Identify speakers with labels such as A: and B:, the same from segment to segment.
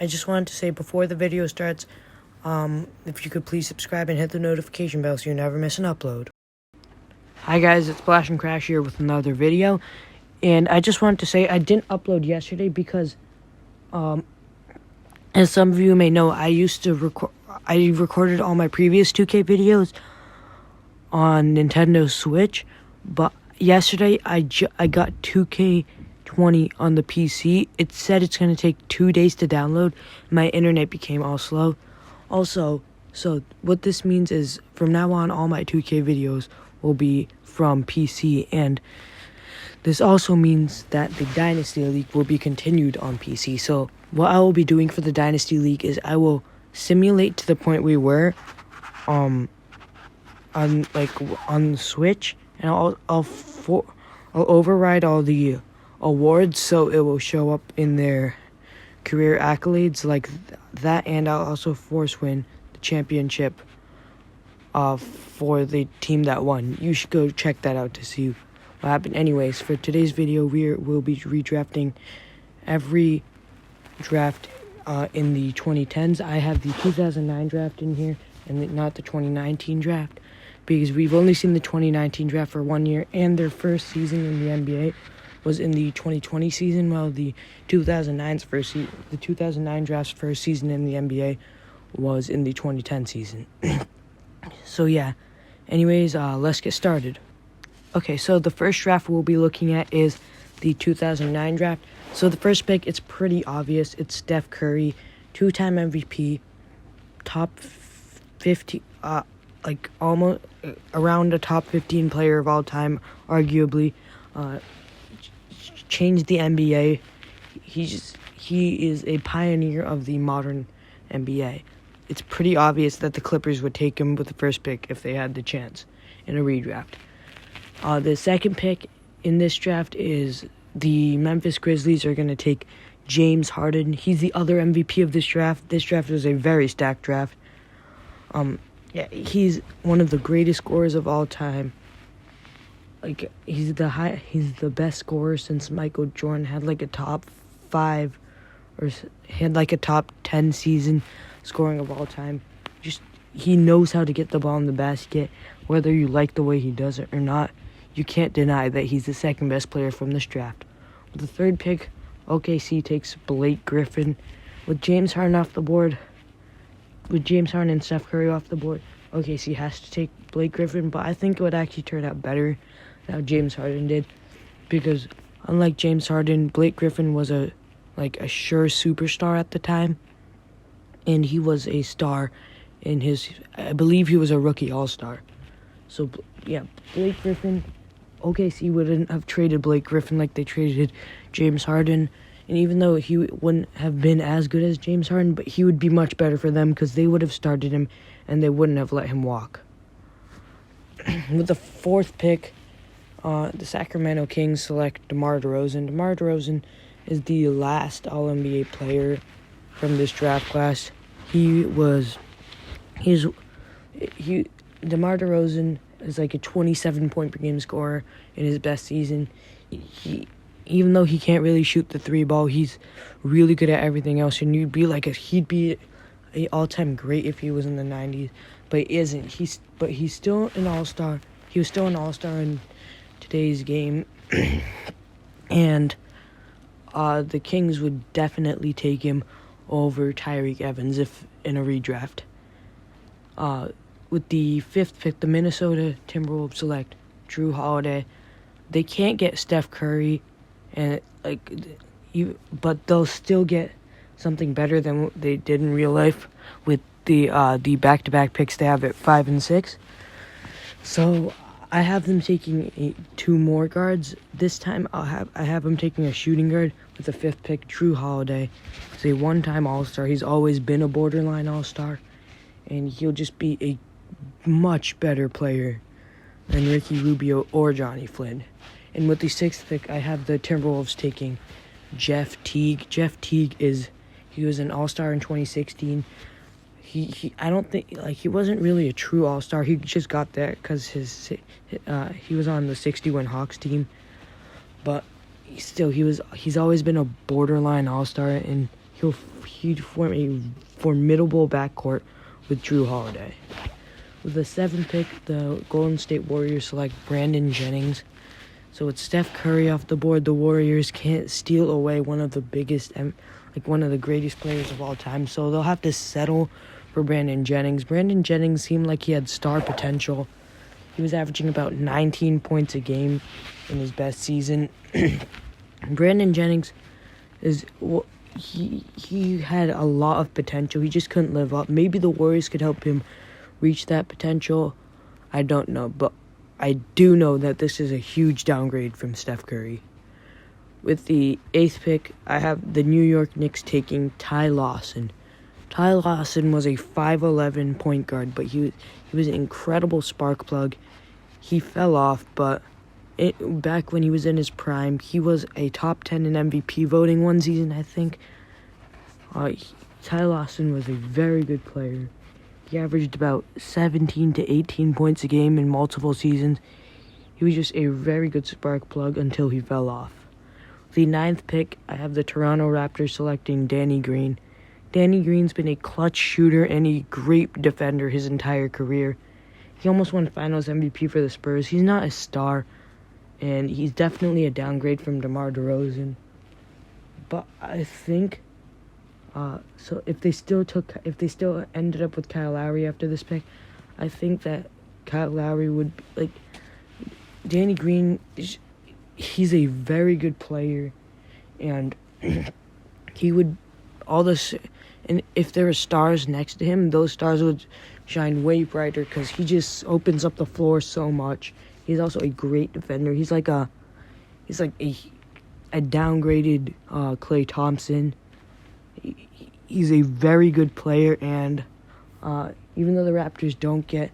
A: I just wanted to say before the video starts, if you could please subscribe and hit the notification bell so you never miss an upload. Hi guys, it's Splash and Crash here with another video, and I just wanted to say I didn't upload yesterday because, as some of you may know, I recorded all my previous 2K videos on Nintendo Switch, but yesterday I got 2K20 on the PC. It said it's going to take 2 days to download. My internet became all slow. Also, so what this means is from now on, all my 2K videos will be from PC, and this also means that the Dynasty League will be continued on PC. So what I will be doing for the Dynasty League is I will simulate to the point we were on the Switch, and I'll override all the awards so it will show up in their career accolades like that, and I'll also force win the championship for the team that won. You should go check that out to see what happened. Anyways, for today's video, we'll be redrafting every draft in the 2010s. I have the 2009 draft in here and not the 2019 draft because we've only seen the 2019 draft for 1 year, and their first season in the NBA was in the 2020 season, while the 2009 draft's first season in the NBA was in the 2010 season. So yeah, anyways, let's get started. Okay, so the first draft we'll be looking at is the 2009 draft. So the first pick, it's pretty obvious. It's Steph Curry, 2-time MVP, top 50, almost around a top 15 player of all time, arguably. Changed the NBA. He is a pioneer of the modern NBA. It's pretty obvious that the Clippers would take him with the first pick if they had the chance in a redraft. The second pick in this draft is the Memphis Grizzlies are going to take James Harden. He's the other MVP of this draft. This draft was a very stacked draft. Yeah, he's one of the greatest scorers of all time. Like, he's the best scorer since Michael Jordan had like a top 5 or had like a top 10 season scoring of all time. Just, he knows how to get the ball in the basket, whether you like the way he does it or not. You can't deny that he's the second best player from this draft. With the third pick, OKC takes Blake Griffin. With James Harden off the board, with James Harden and Steph Curry off the board, OKC has to take Blake Griffin, but I think it would actually turn out better than how James Harden did, because unlike James Harden, Blake Griffin was a sure superstar at the time, and he was a star in his, I believe he was a rookie all-star. So yeah, Blake Griffin, OKC wouldn't have traded Blake Griffin like they traded James Harden. And even though he wouldn't have been as good as James Harden, but he would be much better for them because they would have started him and they wouldn't have let him walk. With the fourth pick, the Sacramento Kings select DeMar DeRozan. DeMar DeRozan is the last All-NBA player from this draft class. DeMar DeRozan is like a 27-point per game scorer in his best season. Even though he can't really shoot the 3 ball, he's really good at everything else, and he'd be an all-time great if he was in the 90s, but he isn't. He's still an all-star. He was still an all-star in today's game, and the Kings would definitely take him over Tyreke Evans if in a redraft. With the fifth pick, the Minnesota Timberwolves select Drew Holiday. They can't get Steph Curry, and but they'll still get something better than what they did in real life with the back-to-back picks they have at 5 and 6. So I have them taking 2 more guards. This time I have them taking a shooting guard with the 5th pick, Drew Holiday. He's a 1-time All-Star. He's always been a borderline All-Star, and he'll just be a much better player than Ricky Rubio or Johnny Flynn. And with the 6th pick, I have the Timberwolves taking Jeff Teague. Jeff Teague he was an All-Star in 2016. I don't think, he wasn't really a true All-Star. He just got that because he was on the 60-win Hawks team. But still, he's always been a borderline All-Star, and he'd form a formidable backcourt with Drew Holiday. With the 7th pick, the Golden State Warriors select Brandon Jennings. So with Steph Curry off the board, the Warriors can't steal away one of the one of the greatest players of all time. So they'll have to settle for Brandon Jennings. Brandon Jennings seemed like he had star potential. He was averaging about 19 points a game in his best season. Brandon Jennings he had a lot of potential. He just couldn't live up. Maybe the Warriors could help him reach that potential. I don't know, but I do know that this is a huge downgrade from Steph Curry. With the 8th pick, I have the New York Knicks taking Ty Lawson. Ty Lawson was a 5'11" point guard, but he was an incredible spark plug. He fell off, but back when he was in his prime, he was a top 10 in MVP voting one season, I think. Ty Lawson was a very good player. He averaged about 17 to 18 points a game in multiple seasons. He was just a very good spark plug until he fell off. The 9th pick, I have the Toronto Raptors selecting Danny Green. Danny Green's been a clutch shooter and a great defender his entire career. He almost won Finals MVP for the Spurs. He's not a star, and he's definitely a downgrade from DeMar DeRozan. But I think, so if they still ended up with Kyle Lowry after this pick, I think that Kyle Lowry would be, Danny Green, he's a very good player, and he would, and if there were stars next to him, those stars would shine way brighter because he just opens up the floor so much. He's also a great defender. He's like a downgraded Klay Thompson. He's a very good player, and even though the Raptors don't get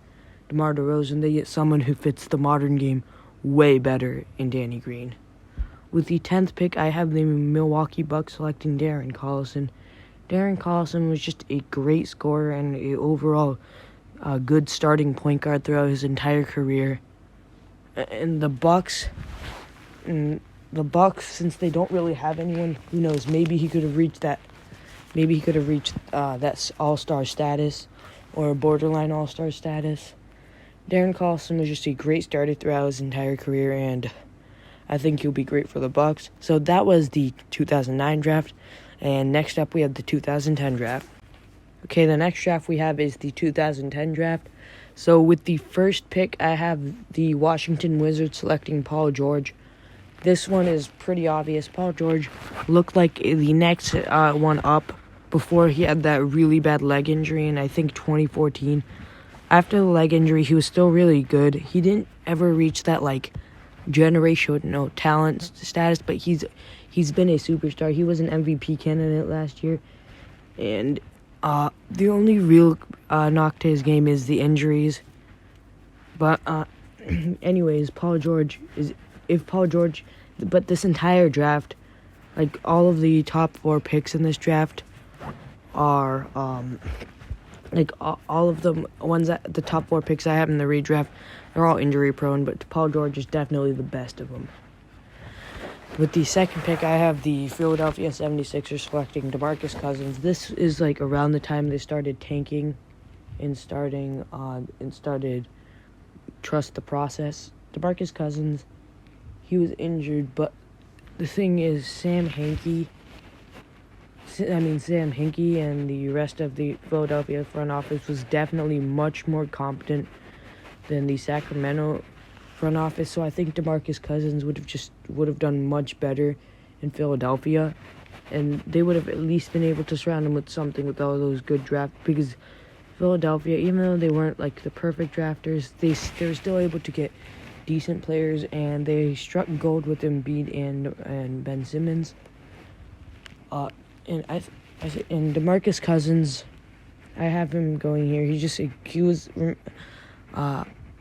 A: DeMar DeRozan, they get someone who fits the modern game way better in Danny Green. With the 10th pick, I have the Milwaukee Bucks selecting Darren Collison. Darren Collison was just a great scorer and a overall good starting point guard throughout his entire career. And the Bucks, since they don't really have anyone, who knows? Maybe he could have reached that. Maybe he could have reached that all-star status or borderline all-star status. Darren Collison was just a great starter throughout his entire career, and I think he'll be great for the Bucks. So that was the 2009 draft, and next up we have the 2010 draft. Okay, the next draft we have is the 2010 draft. So with the first pick, I have the Washington Wizards selecting Paul George. This one is pretty obvious. Paul George looked like the next one up before he had that really bad leg injury in, I think, 2014. After the leg injury, he was still really good. He didn't ever reach that, generational talent status, but he's been a superstar. He was an MVP candidate last year, and the only real knock to his game is the injuries. But anyways, but this entire draft, all of the top 4 picks in this draft are all of the ones that the top 4 picks I have in the redraft, they're all injury prone, but Paul George is definitely the best of them. With the second pick, I have the Philadelphia 76ers selecting DeMarcus Cousins. This is around the time they started tanking and started trust the process. DeMarcus Cousins, he was injured, but the thing is, Sam Hinkie and the rest of the Philadelphia front office was definitely much more competent than the Sacramento front office. So I think DeMarcus Cousins would have done much better in Philadelphia, and they would have at least been able to surround him with something with all those good drafts, because Philadelphia, even though they weren't the perfect drafters, they were still able to get decent players, and they struck gold with Embiid and Ben Simmons. And DeMarcus Cousins, I have him going here.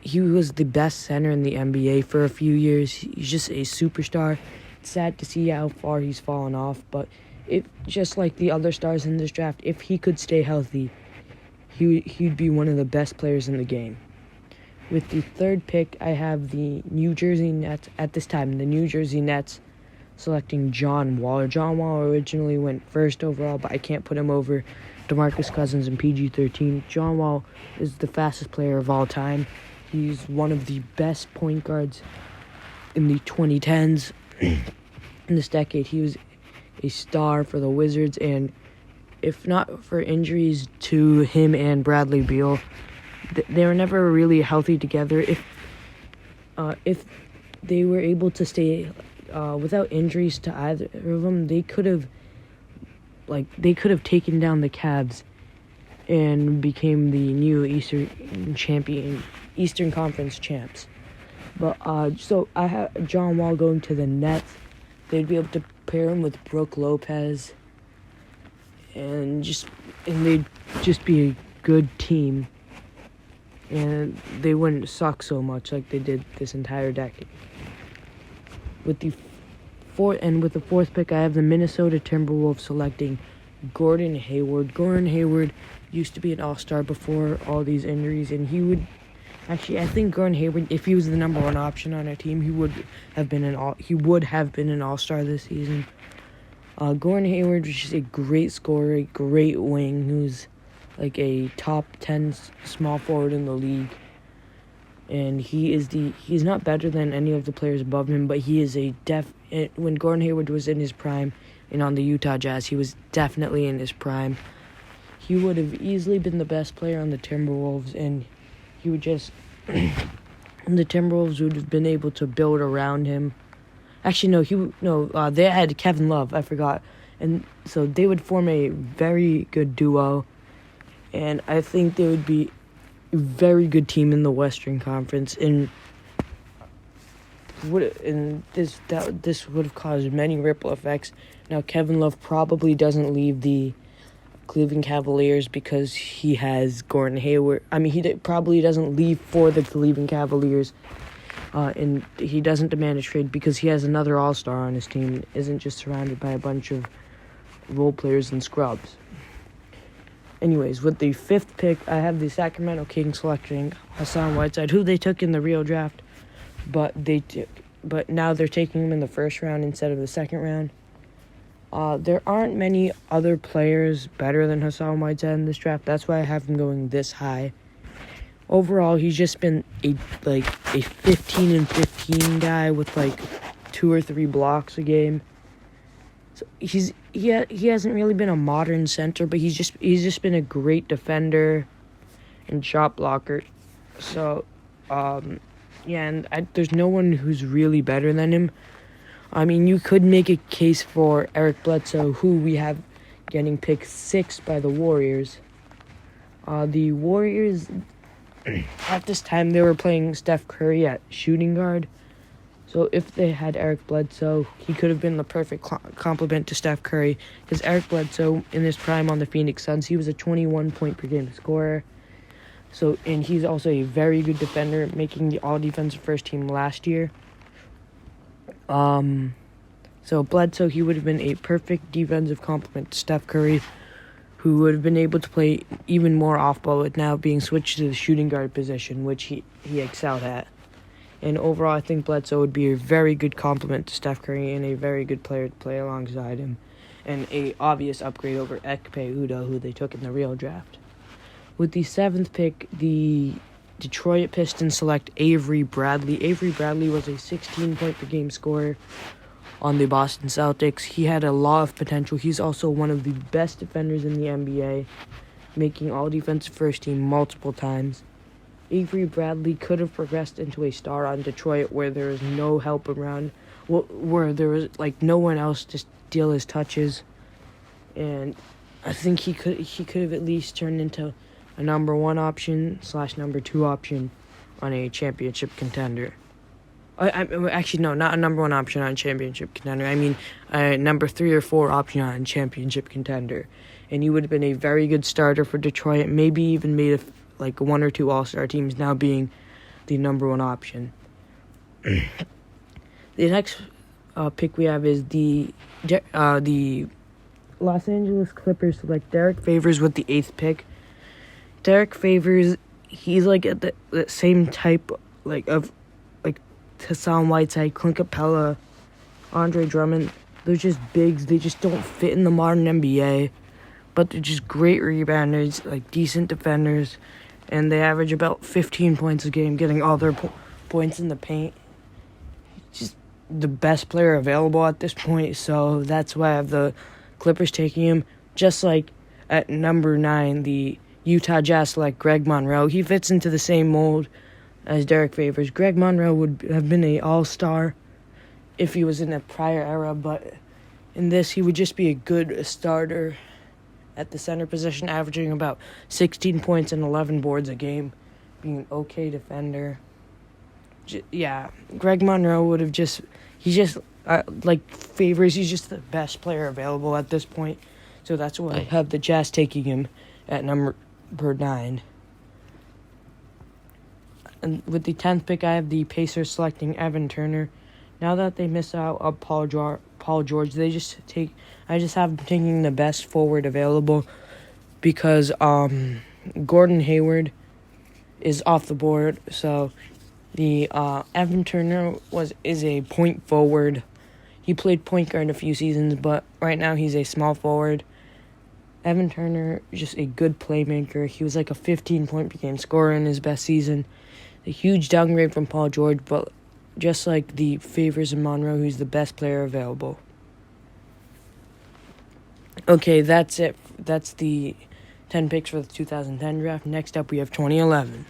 A: He was the best center in the NBA for a few years. He's just a superstar. It's sad to see how far he's fallen off, but just like the other stars in this draft, if he could stay healthy, he'd be one of the best players in the game. With the third pick, I have the New Jersey Nets. At this time, the New Jersey Nets selecting John Wall. John Wall originally went first overall, but I can't put him over DeMarcus Cousins and PG-13. John Wall is the fastest player of all time. He's one of the best point guards in the 2010s. In this decade, he was a star for the Wizards, and if not for injuries to him and Bradley Beal, they were never really healthy together. If they were able to stay without injuries to either of them, they could have taken down the Cavs and became the new Eastern Conference champs. But so I have John Wall going to the Nets. They'd be able to pair him with Brook Lopez, and they'd just be a good team, and they wouldn't suck so much like they did this entire decade. With the fourth pick, I have the Minnesota Timberwolves selecting Gordon Hayward. Gordon Hayward used to be an all-star before all these injuries, and I think Gordon Hayward, if he was the number one option on our team, he would have been an all-star this season. Gordon Hayward is just a great scorer, a great wing, who's like a top 10 small forward in the league. And he's not better than any of the players above him, but he is when Gordon Hayward was in his prime and on the Utah Jazz, he was definitely in his prime. He would have easily been the best player on the Timberwolves, and the Timberwolves would have been able to build around him. Actually, they had Kevin Love, I forgot. And so they would form a very good duo, and I think they would be a very good team in the Western Conference. And this would have caused many ripple effects. Now, Kevin Love probably doesn't leave the Cleveland Cavaliers because he has Gordon Hayward. He probably doesn't leave for the Cleveland Cavaliers, and he doesn't demand a trade because he has another all-star on his team and isn't just surrounded by a bunch of role players and scrubs. Anyways, with the fifth pick, I have the Sacramento Kings selecting Hassan Whiteside, who they took in the real draft, but now they're taking him in the first round instead of the second round. There aren't many other players better than Hassan Whiteside in this draft. That's why I have him going this high. Overall, he's just been a 15 and 15 guy with 2 or 3 blocks a game. So he hasn't really been a modern center, but he's just been a great defender and shot blocker. So there's no one who's really better than him. You could make a case for Eric Bledsoe, who we have getting picked 6 by the Warriors. The Warriors, at this time, they were playing Steph Curry at shooting guard. So if they had Eric Bledsoe, he could have been the perfect complement to Steph Curry. Because Eric Bledsoe, in his prime on the Phoenix Suns, he was a 21-point-per-game scorer. And he's also a very good defender, making the all-defensive first team last year. So Bledsoe, he would have been a perfect defensive complement to Steph Curry, who would have been able to play even more off-ball with now being switched to the shooting guard position, which he excelled at. And overall, I think Bledsoe would be a very good complement to Steph Curry and a very good player to play alongside him, and a obvious upgrade over Ekpe Udoh, who they took in the real draft. With the 7th pick, the Detroit Pistons select Avery Bradley. Avery Bradley was a 16-point-per-game scorer on the Boston Celtics. He had a lot of potential. He's also one of the best defenders in the NBA, making all-defensive first team multiple times. Avery Bradley could have progressed into a star on Detroit, where there was no help around, where there was no one else to steal his touches, and I think he could have at least turned into a number 1 option / number 2 option on a championship contender. Actually, no, not a number 1 option on a championship contender. A number 3 or 4 option on a championship contender. And he would have been a very good starter for Detroit, maybe even made 1 or 2 all-star teams, now being the number 1 option. The next pick we have is the Los Angeles Clippers select Derek Favors with the 8th pick. Derek Favors, he's at the same type of Hassan Whiteside, Clint Capella, Andre Drummond. They're just bigs. They just don't fit in the modern NBA. But they're just great rebounders, like decent defenders. And they average about 15 points a game, getting all their points in the paint. Just the best player available at this point. So that's why I have the Clippers taking him. Just like at number 9, the Utah Jazz select Greg Monroe. He fits into the same mold as Derek Favors. Greg Monroe would have been an all-star if he was in a prior era, but in this he would just be a good starter at the center position, averaging about 16 points and 11 boards a game, being an okay defender. Greg Monroe would have like Favors, he's just the best player available at this point. So that's why I have the Jazz taking him at number 9. And with the 10th pick, I have the Pacers selecting Evan Turner. Now that they miss out on Paul George, I just have them taking the best forward available because Gordon Hayward is off the board. So the Evan Turner is a point forward. He played point guard a few seasons, but right now he's a small forward. Evan Turner, just a good playmaker. He was like a 15-point per game scorer in his best season. A huge downgrade from Paul George, but just like the Favors and Monroe, who's the best player available. Okay, that's it. That's the 10 picks for the 2010 draft. Next up, we have 2011.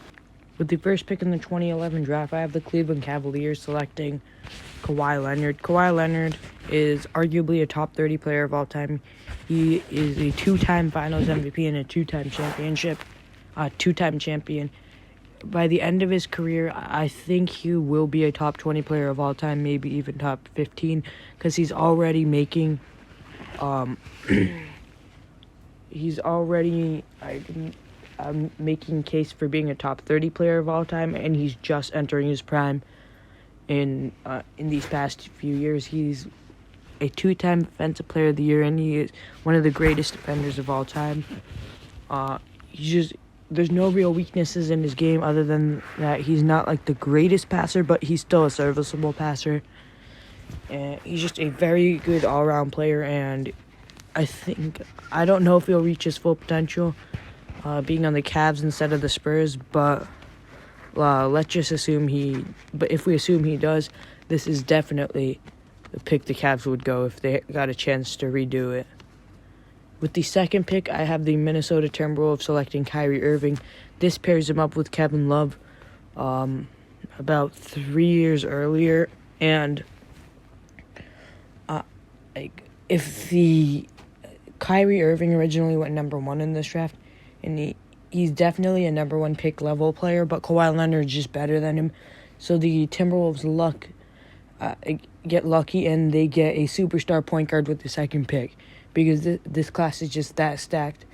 A: With the first pick in the 2011 draft, I have the Cleveland Cavaliers selecting Kawhi Leonard. Kawhi Leonard is arguably a top 30 player of all time. He is a 2-time Finals MVP and a 2-time champion. By the end of his career, I think he will be a top 20 player of all time, maybe even top 15, because he's already making, making case for being a top 30 player of all time, and he's just entering his prime in these past few years. He's a 2-time Defensive Player of the Year, and he is one of the greatest defenders of all time. There's no real weaknesses in his game other than that he's not like the greatest passer, but he's still a serviceable passer. And he's just a very good all-around player, and I don't know if he'll reach his full potential being on the Cavs instead of the Spurs, but let's just assume but if we assume he does, this is definitely the pick the Cavs would go if they got a chance to redo it. With the second pick, I have the Minnesota Timberwolves selecting Kyrie Irving. This pairs him up with Kevin Love about 3 years earlier. And if the Kyrie Irving originally went number 1 in this draft, and he's definitely a number 1 pick level player, but Kawhi Leonard is just better than him. So the Timberwolves get lucky and they get a superstar point guard with the second pick. Because this class is just that stacked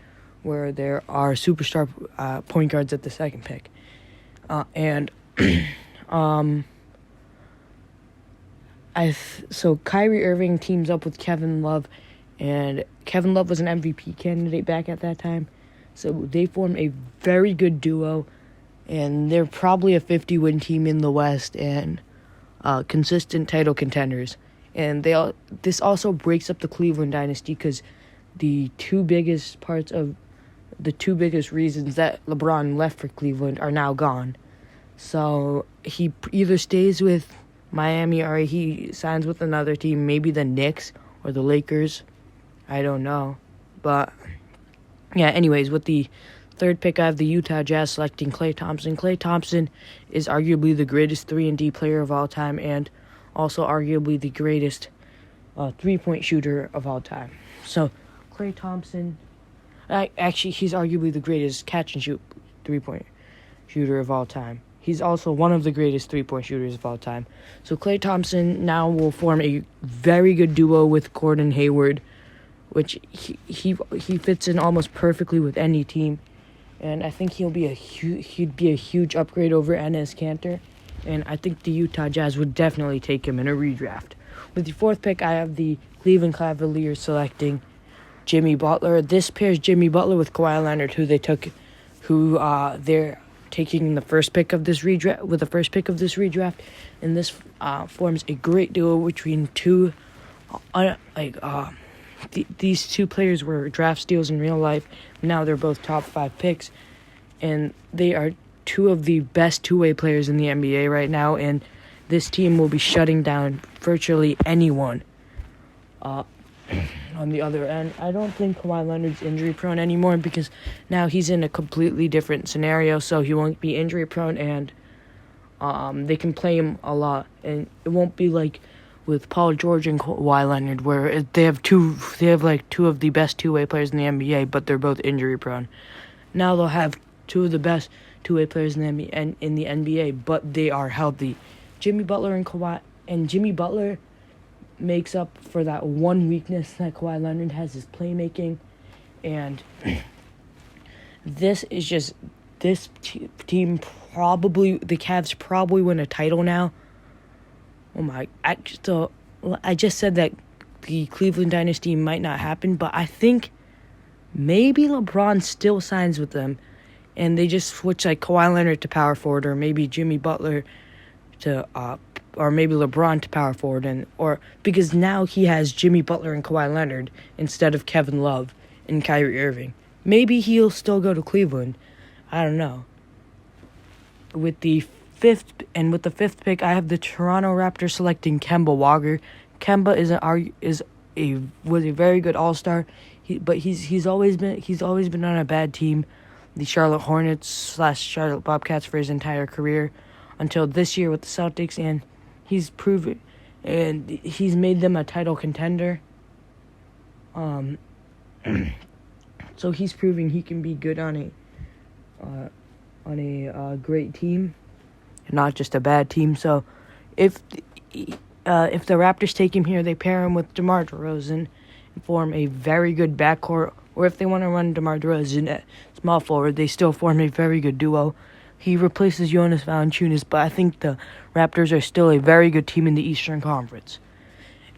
A: where there are superstar point guards at the second pick. So Kyrie Irving teams up with Kevin Love, and Kevin Love was an MVP candidate back at that time. So they form a very good duo, and they're probably a 50-win team in the West and consistent title contenders. And this also breaks up the Cleveland dynasty because the two biggest reasons that LeBron left for Cleveland are now gone. So he either stays with Miami or he signs with another team, maybe the Knicks or the Lakers. I don't know. But, yeah, anyways, with the third pick, I have the Utah Jazz selecting Klay Thompson. Klay Thompson is arguably the greatest 3-and-D player of all time and also arguably the greatest three-point shooter of all time. So, Klay Thompson, actually, he's arguably the greatest catch-and-shoot three-point shooter of all time. He's also one of the greatest three-point shooters of all time. So, Klay Thompson now will form a very good duo with Gordon Hayward, which he fits in almost perfectly with any team. And I think he'd be a huge upgrade over Enes Kanter. And I think the Utah Jazz would definitely take him in a redraft. With the fourth pick, I have the Cleveland Cavaliers selecting Jimmy Butler. This pairs Jimmy Butler with Kawhi Leonard, who they took, taking the first pick of this redraft and this forms a great duo between two these two players were draft steals in real life. Now they're both top 5 picks, and they are two of the best two-way players in the NBA right now, and this team will be shutting down virtually anyone. On the other end, I don't think Kawhi Leonard's injury-prone anymore because now he's in a completely different scenario, so he won't be injury-prone, and they can play him a lot. And it won't be like with Paul George and Kawhi Leonard, where they have two of the best two-way players in the NBA, but they're both injury-prone. Now they'll have two of the best two-way players in the NBA, but they are healthy. Jimmy Butler and Kawhi, and Jimmy Butler makes up for that one weakness that Kawhi Leonard has, his playmaking, and this team probably, the Cavs probably win a title now. I just said that the Cleveland dynasty might not happen, but I think maybe LeBron still signs with them, and they just switch like Kawhi Leonard to power forward, or maybe Jimmy Butler to or maybe LeBron to power forward, or because now he has Jimmy Butler and Kawhi Leonard instead of Kevin Love and Kyrie Irving. Maybe he'll still go to Cleveland. I don't know. With the fifth pick, I have the Toronto Raptors selecting Kemba Walker. Kemba was a very good All-Star, but he's always been on a bad team, the Charlotte Hornets / Charlotte Bobcats, for his entire career until this year with the Celtics, and he's proven, and he's made them a title contender. So he's proving he can be good on a great team, and not just a bad team. So if the Raptors take him here, they pair him with DeMar DeRozan and form a very good backcourt. Or if they want to run DeMar DeRozan at small forward, they still form a very good duo. He replaces Jonas Valanciunas, but I think the Raptors are still a very good team in the Eastern Conference.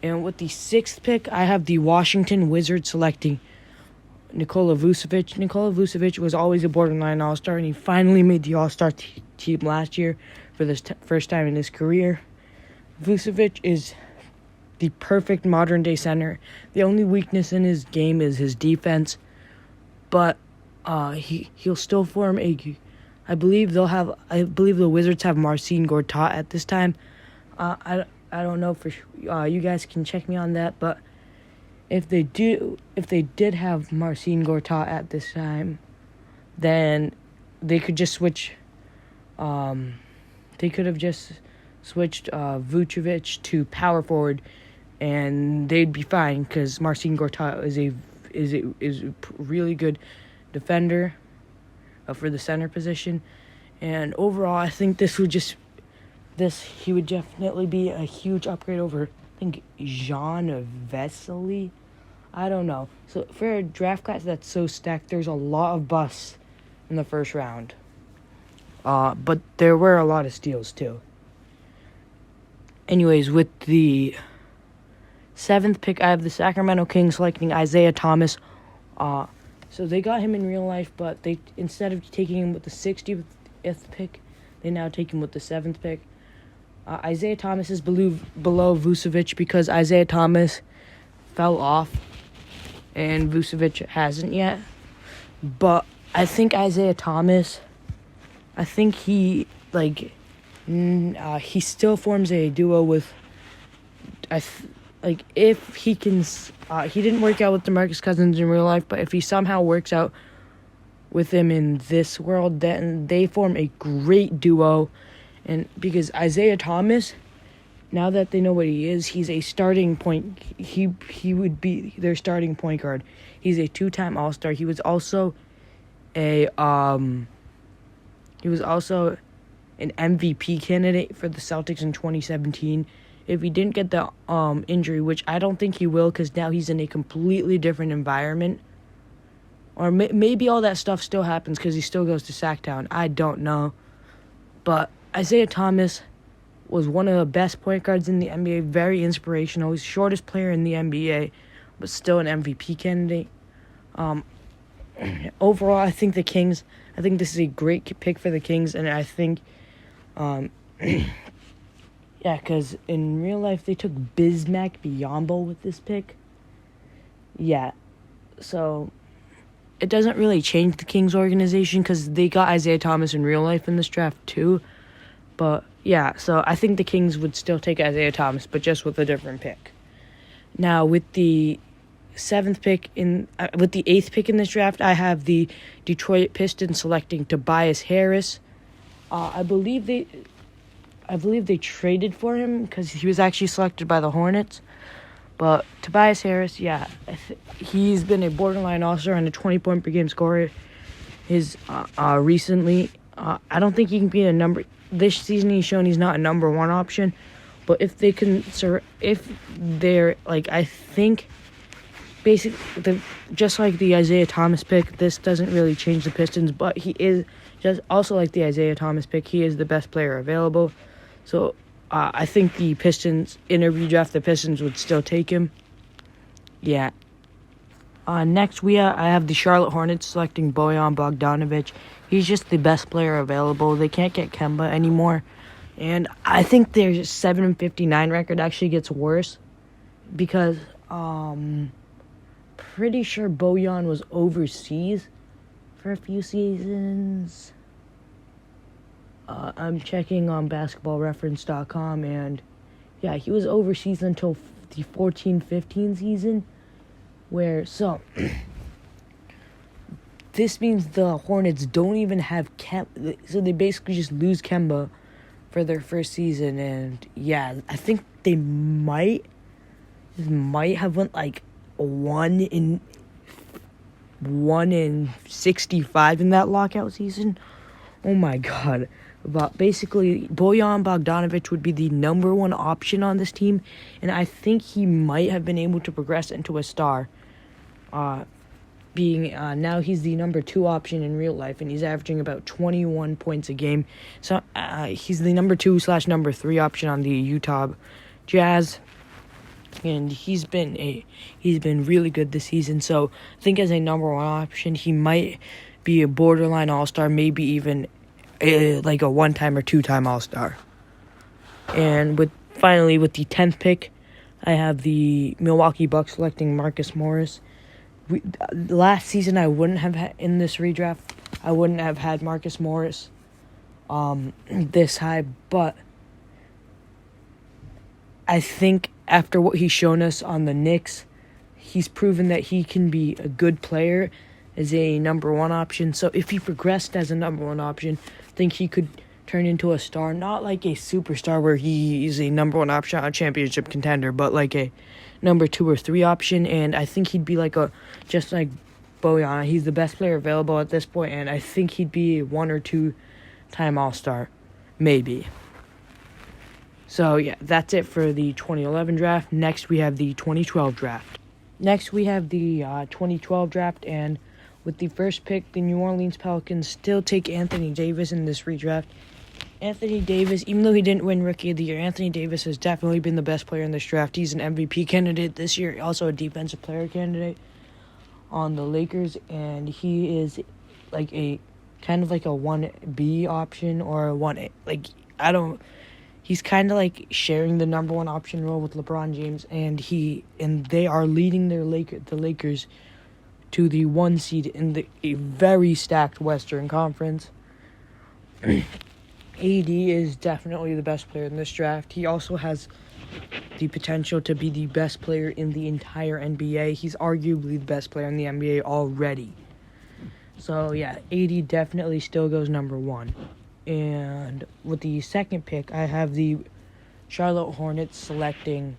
A: And with the 6th pick, I have the Washington Wizards selecting Nikola Vucevic. Nikola Vucevic was always a borderline All-Star, and he finally made the All-Star team last year for the first time in his career. Vucevic is the perfect modern-day center. The only weakness in his game is his defense, but he'll still form a... I believe the Wizards have Marcin Gortat at this time. I don't know for sure. You guys can check me on that, but if they did have Marcin Gortat at this time, then they could just switch. They could have just switched Vucevic to power forward, and they'd be fine because Marcin Gortat is a really good defender for the center position. And overall, I think he would definitely be a huge upgrade over, I think, Jean Vesely. I don't know. So for a draft class that's so stacked, there's a lot of busts in the first round. But there were a lot of steals too. Anyways, with the 7th pick, I have the Sacramento Kings selecting Isaiah Thomas. So they got him in real life, but they, instead of taking him with the 60th pick, they now take him with the 7th pick. Isaiah Thomas is below Vucevic because Isaiah Thomas fell off, and Vucevic hasn't yet. But I think Isaiah Thomas, he still forms a duo with, if he can, he didn't work out with DeMarcus Cousins in real life, but if he somehow works out with him in this world, then they form a great duo. And because Isaiah Thomas, now that they know what he is, he's a starting point. He would be their starting point guard. He's a 2-time All-Star. He was also an MVP candidate for the Celtics in 2017. If he didn't get the injury, which I don't think he will, because now he's in a completely different environment. Or maybe all that stuff still happens because he still goes to Sacktown. I don't know. But Isaiah Thomas was one of the best point guards in the NBA, very inspirational. He's the shortest player in the NBA, but still an MVP candidate. overall, I think this is a great pick for the Kings, and I think, yeah, because in real life, they took Bismack Biyombo with this pick. Yeah, so it doesn't really change the Kings organization because they got Isaiah Thomas in real life in this draft too. But yeah, so I think the Kings would still take Isaiah Thomas, but just with a different pick. Now with the eighth pick in this draft, I have the Detroit Pistons selecting Tobias Harris. I believe they traded for him because he was actually selected by the Hornets. But Tobias Harris, yeah, he's been a borderline all-star and a 20-point per game scorer. Recently, I don't think he can be a number. This season, he's shown he's not a number one option. But if they're like, I think, basically, just like the Isaiah Thomas pick, this doesn't really change the Pistons. But he is just also like the Isaiah Thomas pick. He is the best player available. So I think the Pistons, in a redraft, the Pistons would still take him. Yeah. Next, I have the Charlotte Hornets selecting Bojan Bogdanovic. He's just the best player available. They can't get Kemba anymore. And I think their 7-59 record actually gets worse because pretty sure Bojan was overseas for a few seasons. I'm checking on basketballreference.com, and yeah, he was overseas until the 14-15 season, this means the Hornets don't even have Kemba, so they basically just lose Kemba for their first season, and yeah, I think they might have went like 1 in 65 in that lockout season. Oh my god. But basically, Bojan Bogdanovic would be the number one option on this team, and I think he might have been able to progress into a star. Now he's the number 2 option in real life, and he's averaging about 21 points a game. So he's the number 2/number 3 option on the Utah Jazz, and he's been really good this season. So I think as a number 1 option, he might be a borderline all-star, maybe even like a 1-time or 2-time all-star. And with the 10th pick, I have the Milwaukee Bucks selecting Marcus Morris. Last season, I wouldn't have in this redraft, I wouldn't have had Marcus Morris this high, but I think after what he's shown us on the Knicks, he's proven that he can be a good player as a number 1 option. So if he progressed as a number 1 option, I think he could turn into a star, not like a superstar where he is a number 1 option on a championship contender, but like a number 2 or 3 option. And I think he'd be just like Bojan. He's the best player available at this point, and I think he'd be a 1 or 2-time all-star, maybe. So yeah, that's it for the 2011 draft. Next, we have the 2012 draft. And with the first pick, the New Orleans Pelicans still take Anthony Davis in this redraft. Anthony Davis, even though he didn't win Rookie of the Year, Anthony Davis has definitely been the best player in this draft. He's an MVP candidate this year, also a defensive player candidate on the Lakers, and he is like a kind of like a 1B option or a 1A. He's kind of like sharing the number 1 option role with LeBron James, and they are leading the Lakers to the 1 seed in a very stacked Western Conference. AD is definitely the best player in this draft. He also has the potential to be the best player in the entire NBA. He's arguably the best player in the NBA already. So, yeah, AD definitely still goes number 1. And with the second pick, I have the Charlotte Hornets selecting...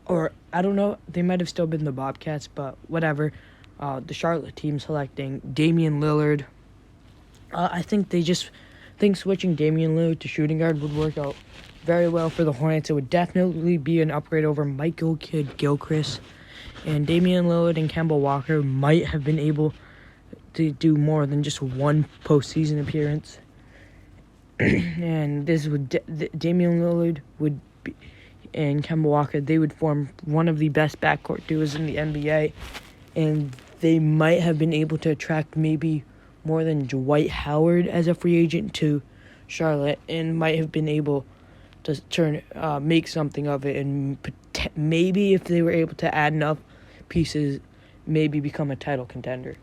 A: or, I don't know, they might have still been the Bobcats, but whatever. The Charlotte team selecting Damian Lillard. I think switching Damian Lillard to shooting guard would work out very well for the Hornets. It would definitely be an upgrade over Michael Kidd-Gilchrist. And Damian Lillard and Kemba Walker might have been able to do more than just 1 postseason appearance. And Damian Lillard would be... and Kemba Walker, they would form one of the best backcourt duos in the NBA. And they might have been able to attract maybe more than Dwight Howard as a free agent to Charlotte, and might have been able to make something of it, and maybe if they were able to add enough pieces, maybe become a title contender.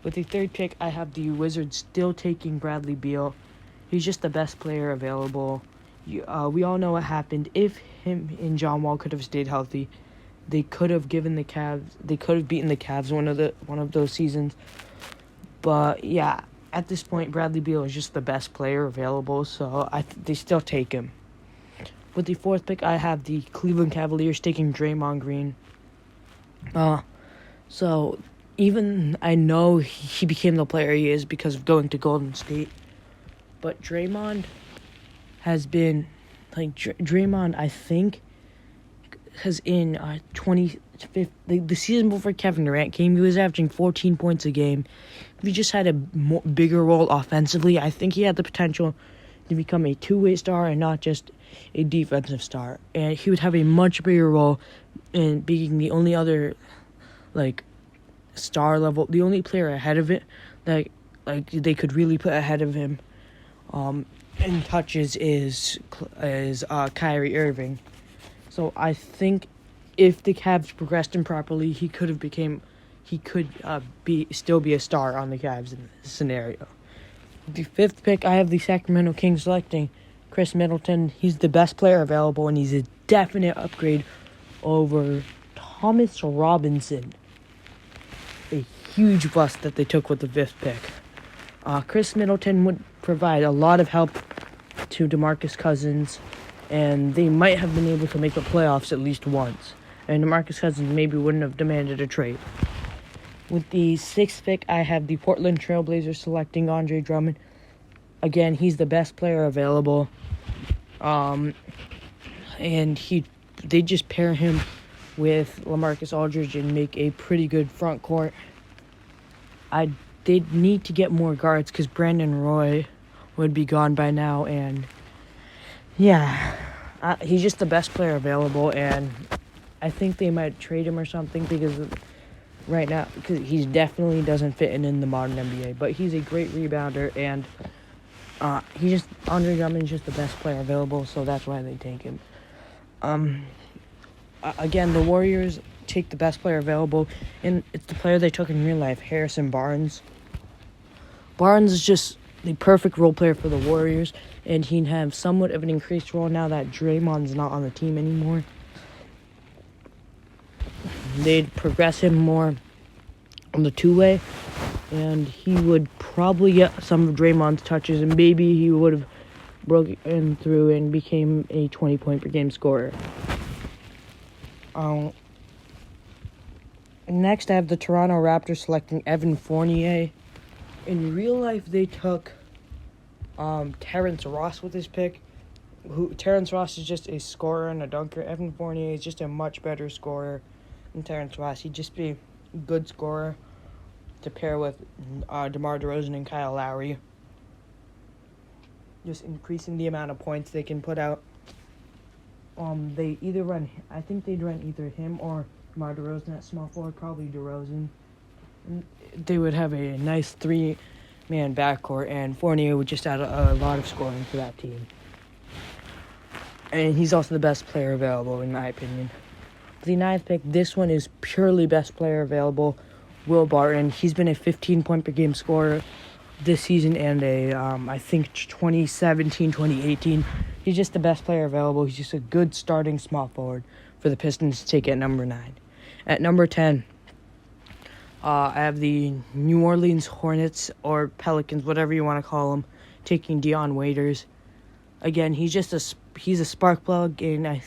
A: With the third pick, I have the Wizards still taking Bradley Beal. He's just the best player available. We all know what happened. If him and John Wall could have stayed healthy, they could have beaten the Cavs one of those seasons. But yeah, at this point, Bradley Beal is just the best player available, so they still take him. With the fourth pick, I have the Cleveland Cavaliers taking Draymond Green. So even I know he became the player he is because of going to Golden State, but Draymond has been Draymond, I think, has in the season before Kevin Durant came, he was averaging 14 points a game. If he just had a bigger role offensively, I think he had the potential to become a two-way star and not just a defensive star. And he would have a much bigger role in being the only other star level, the only player ahead of it that they could really put ahead of him in touches is Kyrie Irving. So I think if the Cavs progressed him properly, he could still be a star on the Cavs in this scenario. The fifth pick, I have the Sacramento Kings selecting Chris Middleton. He's the best player available, and he's a definite upgrade over Thomas Robinson. A huge bust that they took with the fifth pick. Chris Middleton would provide a lot of help to DeMarcus Cousins, and they might have been able to make the playoffs at least once. And DeMarcus Cousins maybe wouldn't have demanded a trade. With the sixth pick, I have the Portland Trailblazers selecting Andre Drummond. Again, he's the best player available. And they just pair him with LaMarcus Aldridge and make a pretty good front court. They'd need to get more guards because Brandon Roy would be gone by now. And yeah, he's just the best player available. And I think they might trade him or something because right now, because he definitely doesn't fit in the modern NBA. But he's a great rebounder, and Andre Drummond's just the best player available, so that's why they take him. Again, the Warriors take the best player available, and it's the player they took in real life, Harrison Barnes. Barnes is just the perfect role player for the Warriors, and he'd have somewhat of an increased role now that Draymond's not on the team anymore. They'd progress him more on the two-way, and he would probably get some of Draymond's touches, and maybe he would have broken through and became a 20-point-per-game scorer. Next, I have the Toronto Raptors selecting Evan Fournier. In real life, they took Terrence Ross with this pick. Terrence Ross is just a scorer and a dunker. Evan Fournier is just a much better scorer than Terrence Ross. He'd just be a good scorer to pair with DeMar DeRozan and Kyle Lowry. Just increasing the amount of points they can put out. They'd run either him or DeMar DeRozan at small forward, probably DeRozan. And they would have a nice three-man backcourt, and Fournier would just add a lot of scoring for that team. And he's also the best player available, in my opinion. The ninth pick, this one is purely best player available, Will Barton. He's been a 15-point-per-game scorer this season and I think 2017, 2018. He's just the best player available. He's just a good starting small forward for the Pistons to take at number 9. At number 10, I have the New Orleans Hornets or Pelicans, whatever you want to call them, taking Dion Waiters. Again, he's a spark plug, and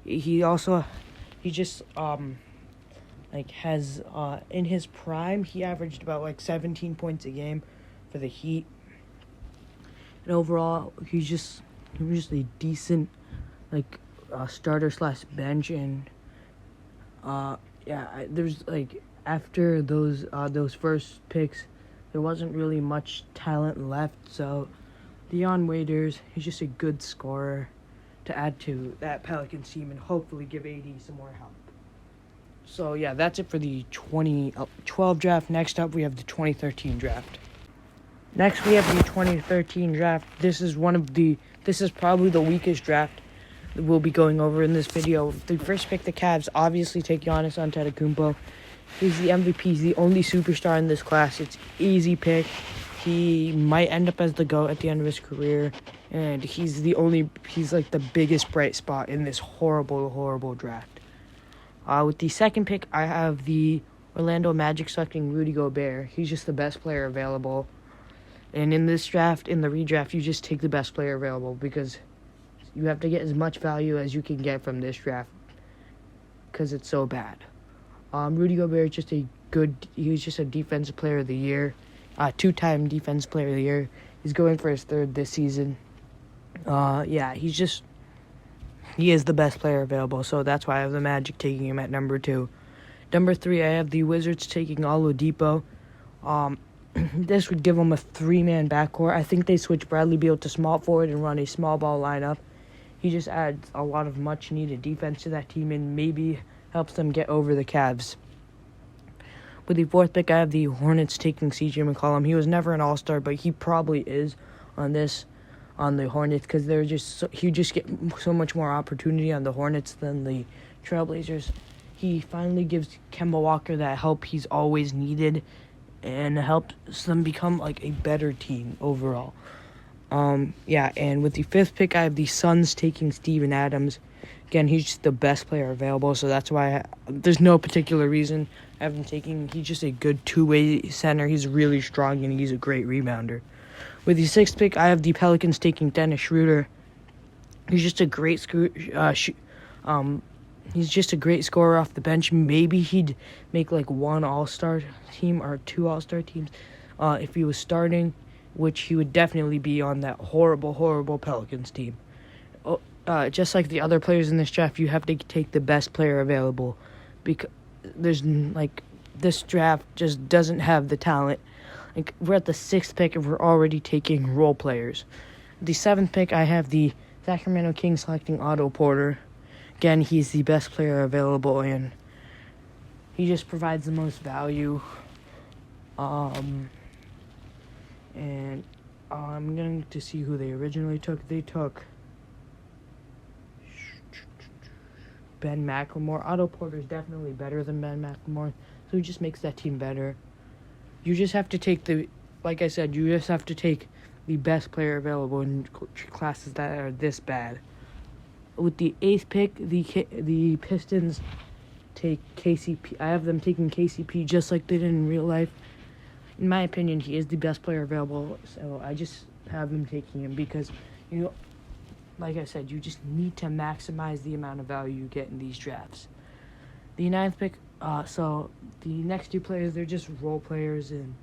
A: he just has in his prime he averaged about 17 points a game for the Heat. And overall, he was just a decent starter / bench, and there's after those first picks, there wasn't really much talent left. So Dion Waiters, he's just a good scorer to add to that Pelicans team and hopefully give AD some more help. So, yeah, that's it for the 2012 draft. Next up, we have the 2013 draft. Next, we have the 2013 draft. This is probably the weakest draft that we'll be going over in this video. The first pick, the Cavs, obviously take Giannis Antetokounmpo. He's the MVP. He's the only superstar in this class. It's easy pick. He might end up as the GOAT at the end of his career. And he's like the biggest bright spot in this horrible, horrible draft. With the second pick, I have the Orlando Magic selecting Rudy Gobert. He's just the best player available. And in this draft, in the redraft, you just take the best player available because you have to get as much value as you can get from this draft because it's so bad. Rudy Gobert is he's just a defensive player of the year, two-time defensive player of the year. He's going for his third this season. He is the best player available, so that's why I have the Magic taking him at number 2. Number 3, I have the Wizards taking Oladipo. This would give them a 3-man backcourt. I think they switch Bradley Beal to small forward and run a small ball lineup. He just adds a lot of much-needed defense to that team and maybe helps them get over the Cavs. With the 4th pick, I have the Hornets taking C.J. McCollum. He was never an all-star, but he probably is on the Hornets because he just get so much more opportunity on the Hornets than the Trailblazers. He finally gives Kemba Walker that help he's always needed and helps them become like a better team overall. And with the 5th pick, I have the Suns taking Steven Adams. Again, he's just the best player available, so that's why there's no particular reason I have him taking. He's just a good two-way center. He's really strong, and he's a great rebounder. With the 6th pick, I have the Pelicans taking Dennis Schroeder. He's just a great he's just a great scorer off the bench. Maybe he'd make like one all-star team or 2 all-star teams if he was starting, which he would definitely be on that horrible, horrible Pelicans team. Just like the other players in this draft, you have to take the best player available because this draft just doesn't have the talent. Like, we're at the 6th pick and we're already taking role players. The 7th pick, I have the Sacramento Kings selecting Otto Porter. Again, he's the best player available and he just provides the most value. And I'm going to see who they originally took. They took Ben McLemore. Otto Porter is definitely better than Ben McLemore, so he just makes that team better. You just have to take the best player available in classes that are this bad. With the 8th pick, the Pistons take KCP. I have them taking KCP just like they did in real life. In my opinion, he is the best player available, so I just have them taking him because, like I said, you just need to maximize the amount of value you get in these drafts. The 9th pick, so the next 2 players, they're just role players, and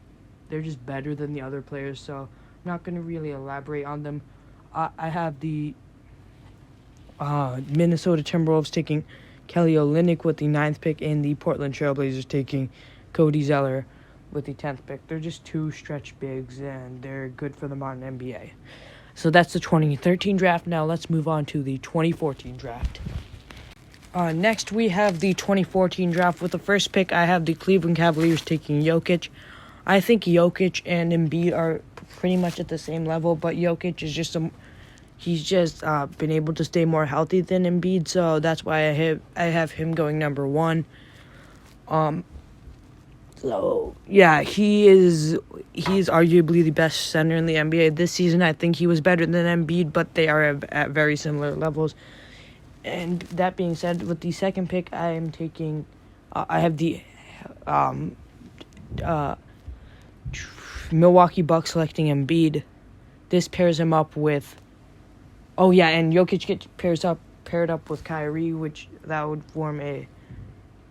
A: they're just better than the other players, so I'm not going to really elaborate on them. I have the Minnesota Timberwolves taking Kelly Olynyk with the 9th pick, and the Portland Trailblazers taking Cody Zeller with the 10th pick. They're just 2 stretch bigs, and they're good for the modern NBA. So that's the 2013 draft. Now let's move on to the 2014 draft. Next, we have the 2014 draft. With the first pick, I have the Cleveland Cavaliers taking Jokic. I think Jokic and Embiid are pretty much at the same level, but Jokic is he's just been able to stay more healthy than Embiid, so that's why I have him going number 1. So yeah, he's arguably the best center in the NBA this season. I think he was better than Embiid, but they are at very similar levels. And that being said, with the second pick, I am taking. I have the Milwaukee Bucks selecting Embiid. This pairs him up with. Oh yeah, and Jokic gets paired up with Kyrie, which that would form a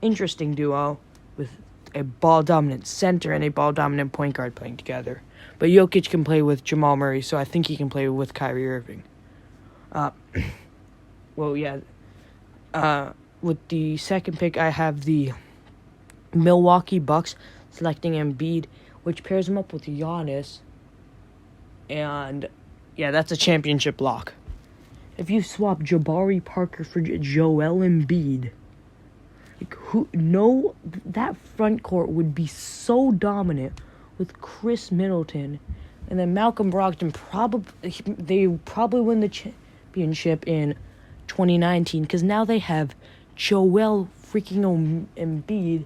A: interesting duo with a ball-dominant center and a ball-dominant point guard playing together. But Jokic can play with Jamal Murray, so I think he can play with Kyrie Irving. With the second pick, I have the Milwaukee Bucks selecting Embiid, which pairs him up with Giannis. And, yeah, that's a championship lock. If you swap Jabari Parker for Joel Embiid, Like, that front court would be so dominant with Chris Middleton, and then Malcolm Brogdon probably win the championship in 2019 because now they have Joel freaking Embiid,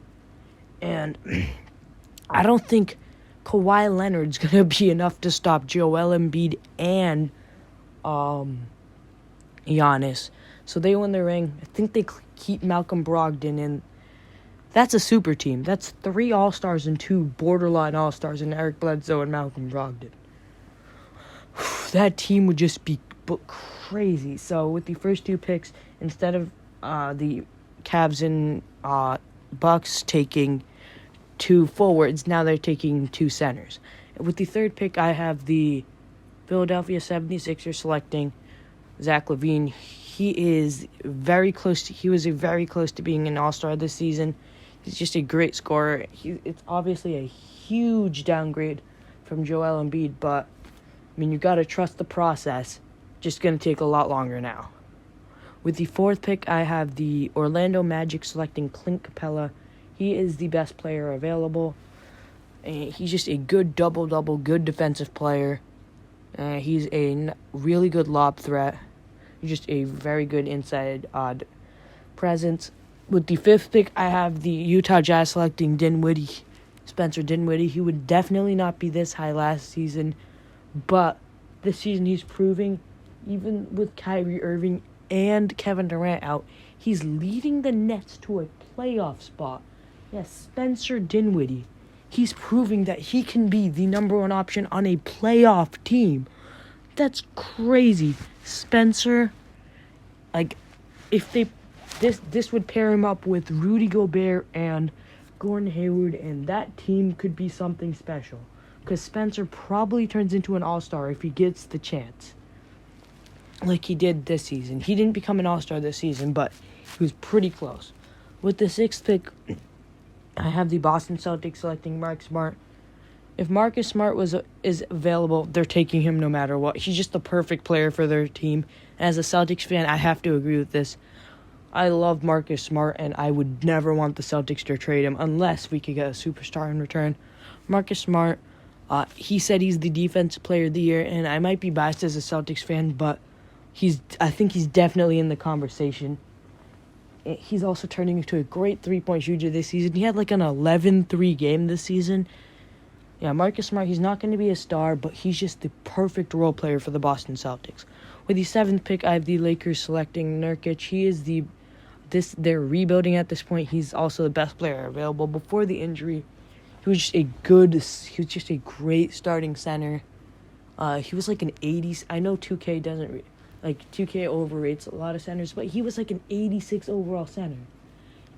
A: and I don't think Kawhi Leonard's gonna be enough to stop Joel Embiid and Giannis. So they win the ring. I think they keep Malcolm Brogdon, and that's a super team. That's 3 All-Stars and 2 borderline All-Stars in Eric Bledsoe and Malcolm Brogdon. That team would just be crazy. So with the first 2 picks, instead of the Cavs and Bucks taking 2 forwards, now they're taking 2 centers. With the third pick, I have the Philadelphia 76ers selecting Zach LaVine. He was very close to being an All-Star this season. He's just a great scorer. It's obviously a huge downgrade from Joel Embiid, but I mean, you got to trust the process. Just going to take a lot longer now. With the fourth pick, I have the Orlando Magic selecting Clint Capella. He is the best player available. He's just a good double-double, good defensive player. He's a really good lob threat. He's just a very good inside presence. With the fifth pick, I have the Utah Jazz selecting Spencer Dinwiddie. He would definitely not be this high last season, but this season he's proving, even with Kyrie Irving and Kevin Durant out, he's leading the Nets to a playoff spot. Yes, Spencer Dinwiddie. He's proving that he can be the number 1 option on a playoff team. That's crazy. Spencer, this would pair him up with Rudy Gobert and Gordon Hayward, and that team could be something special. Because Spencer probably turns into an all-star if he gets the chance. Like he did this season. He didn't become an all-star this season, but he was pretty close. With the sixth pick, I have the Boston Celtics selecting Marcus Smart. If Marcus Smart is available, they're taking him no matter what. He's just the perfect player for their team. And as a Celtics fan, I have to agree with this. I love Marcus Smart, and I would never want the Celtics to trade him unless we could get a superstar in return. Marcus Smart, he said he's the defensive player of the year, and I might be biased as a Celtics fan, but I think he's definitely in the conversation. He's also turning into a great three-point shooter this season. He had like an 11-3 game this season. Yeah, Marcus Smart, he's not going to be a star, but he's just the perfect role player for the Boston Celtics. With the seventh pick, I have the Lakers selecting Nurkic. He is they're rebuilding at this point. He's also the best player available. Before the injury, he was just a great starting center. He was like an 80s. I know 2K doesn't 2K overrates a lot of centers, but he was like an 86 overall center.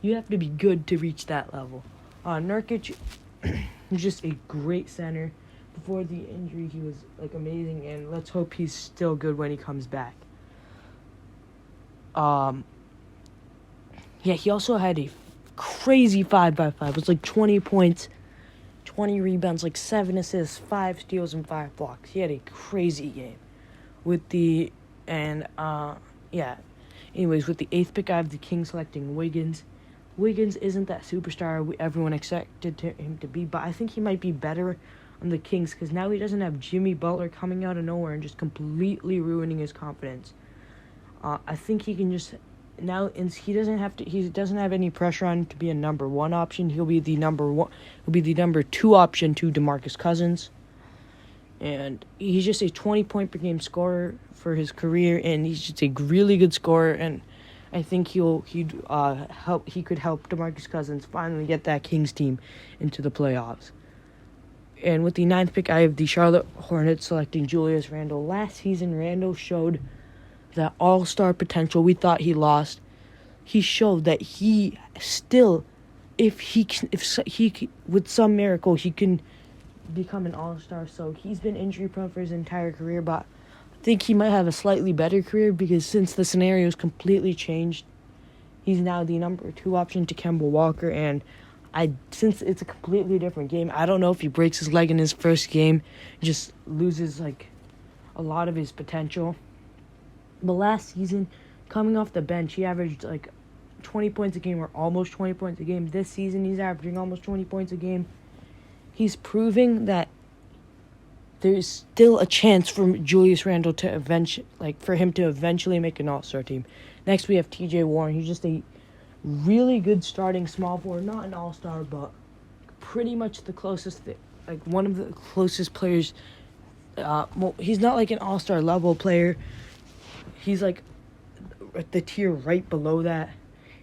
A: You have to be good to reach that level. Nurkic was just a great center. Before the injury, he was like amazing, and let's hope he's still good when he comes back. He also had a crazy 5x5. It was like 20 points, 20 rebounds, like 7 assists, 5 steals, and 5 blocks. He had a crazy game. With the eighth pick, I have the Kings selecting Wiggins. Wiggins isn't that superstar everyone expected him to be, but I think he might be better on the Kings because now he doesn't have Jimmy Butler coming out of nowhere and just completely ruining his confidence. I think he can just now he doesn't have any pressure on him to be a number 1 option. He'll be the number 2 option to DeMarcus Cousins. And he's just a 20-point per game scorer for his career, and he's just a really good scorer. And I think he could help DeMarcus Cousins finally get that Kings team into the playoffs. And with the 9th pick, I have the Charlotte Hornets selecting Julius Randle. Last season, Randle showed that all-star potential we thought he lost. He showed that he still, if with some miracle, he can become an all-star. So he's been injury prone for his entire career, but I think he might have a slightly better career because since the scenario's completely changed, he's now the number 2 option to Kemba Walker, and since it's a completely different game, I don't know if he breaks his leg in his first game, just loses like a lot of his potential. But last season, coming off the bench, he averaged like 20 points a game or almost 20 points a game. This season, he's averaging almost 20 points a game. He's proving that there's still a chance for Julius Randle to eventually make an All-Star team. Next, we have T.J. Warren. He's just a really good starting small forward, not an All-Star, but pretty much the closest, one of the closest players. He's not like an All-Star level player. He's like at the tier right below that.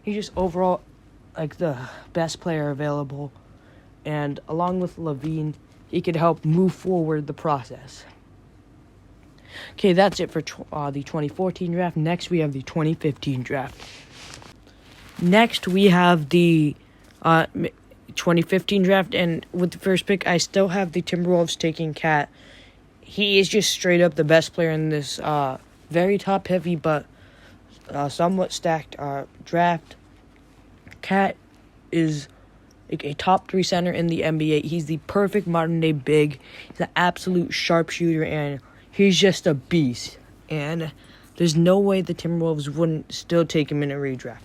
A: He's just overall like the best player available, and along with Levine, he could help move forward the process. Okay, that's it for the 2014 draft. Next, we have the 2015 draft. Next, we have the 2015 draft, and with the first pick, I still have the Timberwolves taking Cat. He is just straight up the best player in this very top-heavy but somewhat stacked draft. Cat is a top 3 center in the NBA. He's the perfect modern-day big. He's an absolute sharpshooter, and he's just a beast. And there's no way the Timberwolves wouldn't still take him in a redraft.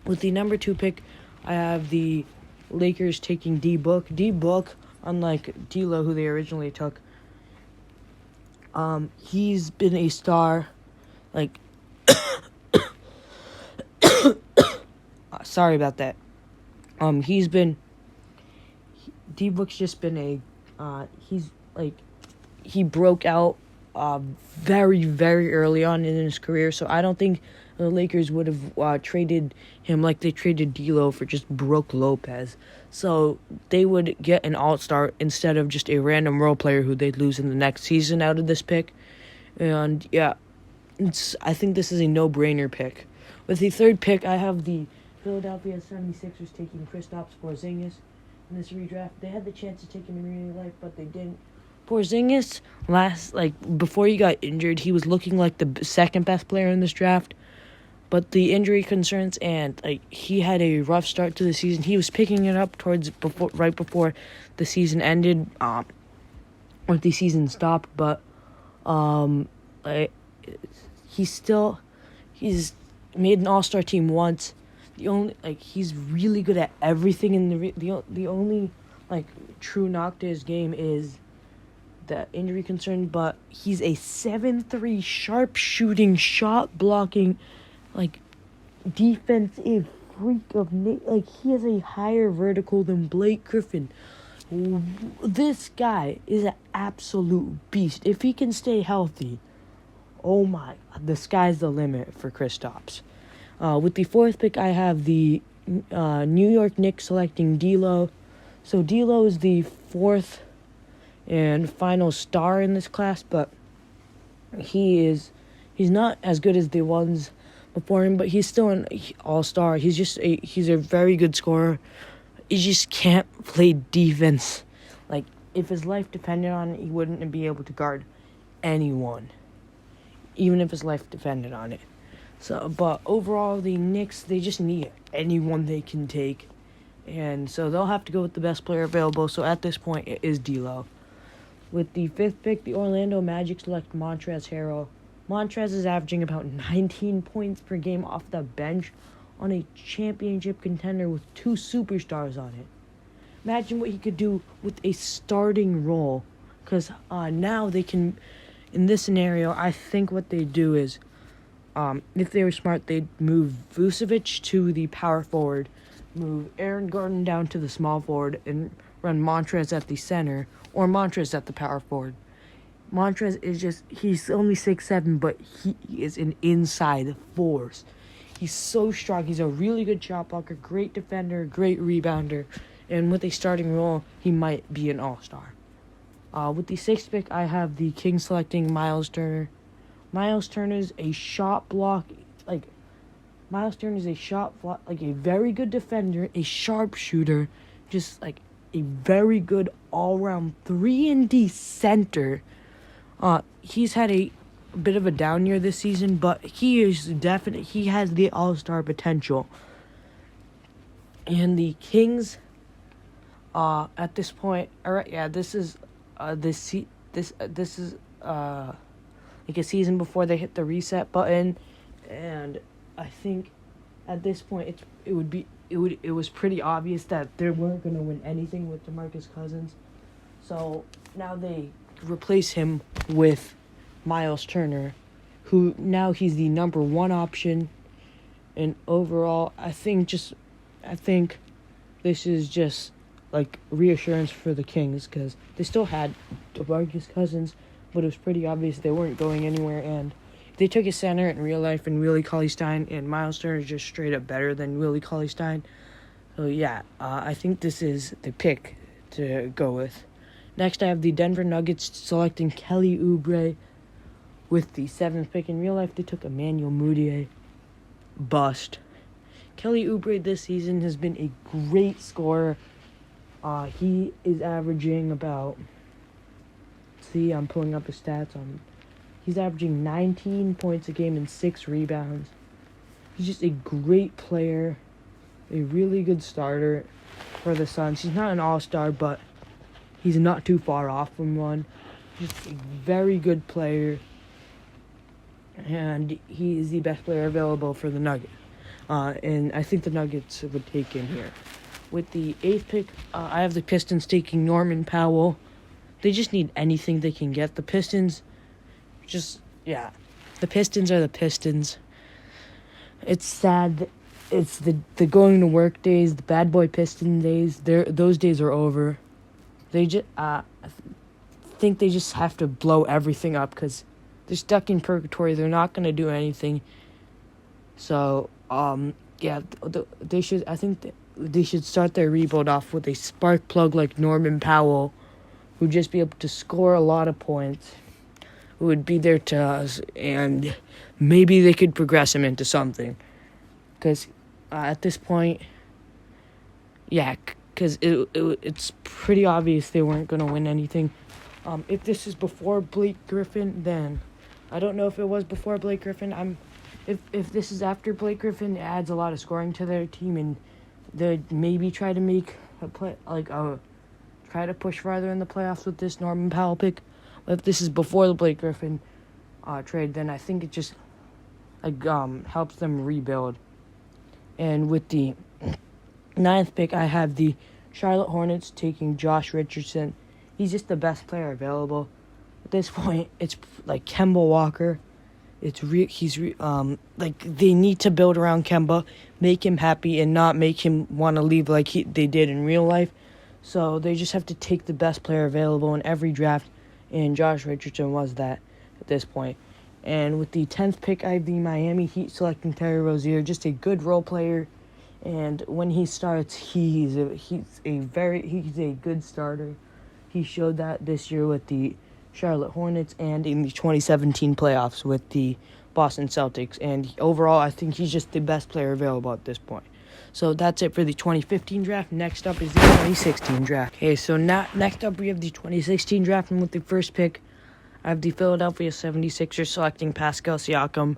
A: With the number 2 pick, I have the Lakers taking D-Book. D-Book, unlike D'Lo, who they originally took, he's been a star. Sorry about that. D-Book's just been he broke out very, very early on in his career, so I don't think the Lakers would have traded him like they traded D'Lo for just Brook Lopez. So they would get an all-star instead of just a random role player who they'd lose in the next season out of this pick. And yeah, I think this is a no-brainer pick. With the third pick, I have the Philadelphia 76ers taking Kristaps Porzingis in this redraft. They had the chance to take him in real life, but they didn't. Porzingis, before he got injured, he was looking like the second best player in this draft. But the injury concerns and he had a rough start to the season. He was picking it up right before the season ended, or the season stopped. But he's made an all-star team once. He's really good at everything in the only true knock to his game is the injury concern, but he's a 7'3" sharp shooting, shot blocking, defensive freak of he has a higher vertical than Blake Griffin. This guy is an absolute beast. If he can stay healthy, oh my, the sky's the limit for Kristaps. With the fourth pick, I have the New York Knicks selecting D'Lo. So D'Lo is the fourth and final star in this class, but he's not as good as the ones before him, but he's still an all-star. He's a very good scorer. He just can't play defense. If his life depended on it, he wouldn't be able to guard anyone, even if his life depended on it. But overall, the Knicks, they just need anyone they can take. And so they'll have to go with the best player available. So at this point, it is D'Lo. With the fifth pick, the Orlando Magic select Montrezl Harrell. Montrez is averaging about 19 points per game off the bench on a championship contender with 2 superstars on it. Imagine what he could do with a starting role. Because now they can, in this scenario, I think what they do is, if they were smart, they'd move Vucevic to the power forward, move Aaron Gordon down to the small forward, and run Montrez at the center, or Montrez at the power forward. Montrez is he's only 6'7", but he is an inside force. He's so strong. He's a really good shot blocker, great defender, great rebounder, and with a starting role, he might be an all-star. With the sixth pick, I have the Kings selecting Miles Turner. Miles Turner is a shot block, a very good defender, a sharpshooter, just a very good all-round 3-and-D center. He's had a bit of a down year this season, but he has the all-star potential. And the Kings, at this point, this is a season before they hit the reset button, and I think at this point, it was pretty obvious that they weren't going to win anything with DeMarcus Cousins. So now they replace him with Miles Turner, who now he's the number one option. And overall, I think this is just like reassurance for the Kings, because they still had DeMarcus Cousins, but it was pretty obvious they weren't going anywhere. And they took a center in real life in Willie Cauley-Stein, and Miles Turner is just straight up better than Willie Cauley-Stein. So yeah, I think this is the pick to go with. Next, I have the Denver Nuggets selecting Kelly Oubre with the 7th pick. In real life, they took Emmanuel Mudiay. Bust. Kelly Oubre this season has been a great scorer. He is averaging about... See, I'm pulling up his stats. He's averaging 19 points a game and 6 rebounds. He's just a great player. A really good starter for the Suns. He's not an all-star, but he's not too far off from one. Just a very good player. And he is the best player available for the Nuggets. And I think the Nuggets would take him here. With the 8th pick, I have the Pistons taking Norman Powell. They just need anything they can get. The Pistons, the Pistons are the Pistons. It's sad. It's the going to work days, the bad boy Piston days. Those days are over. They just I think they just have to blow everything up because they're stuck in purgatory. They're not going to do anything. So they should. I think they should start their rebuild off with a spark plug like Norman Powell, who'd just be able to score a lot of points, who would be there to us, and maybe they could progress him into something. Because at this point, because it's pretty obvious they weren't going to win anything. If this is before Blake Griffin, then I don't know if it was before Blake Griffin. If this is after Blake Griffin, it adds a lot of scoring to their team, and they'd maybe try to make try to push farther in the playoffs with this Norman Powell pick. But if this is before the Blake Griffin trade, then I think it just helps them rebuild. And with the 9th pick, I have the Charlotte Hornets taking Josh Richardson. He's just the best player available. At this point, it's like Kemba Walker. They need to build around Kemba, make him happy, and not make him want to leave like they did in real life. So they just have to take the best player available in every draft, and Josh Richardson was that at this point. And with the 10th pick, I have the Miami Heat selecting Terry Rozier, just a good role player. And when he starts, he's a good starter. He showed that this year with the Charlotte Hornets and in the 2017 playoffs with the Boston Celtics. And overall, I think he's just the best player available at this point. So that's it for the 2015 draft. Next up is the 2016 draft. Okay, so next up we have the 2016 draft, and with the first pick, I have the Philadelphia 76ers selecting Pascal Siakam.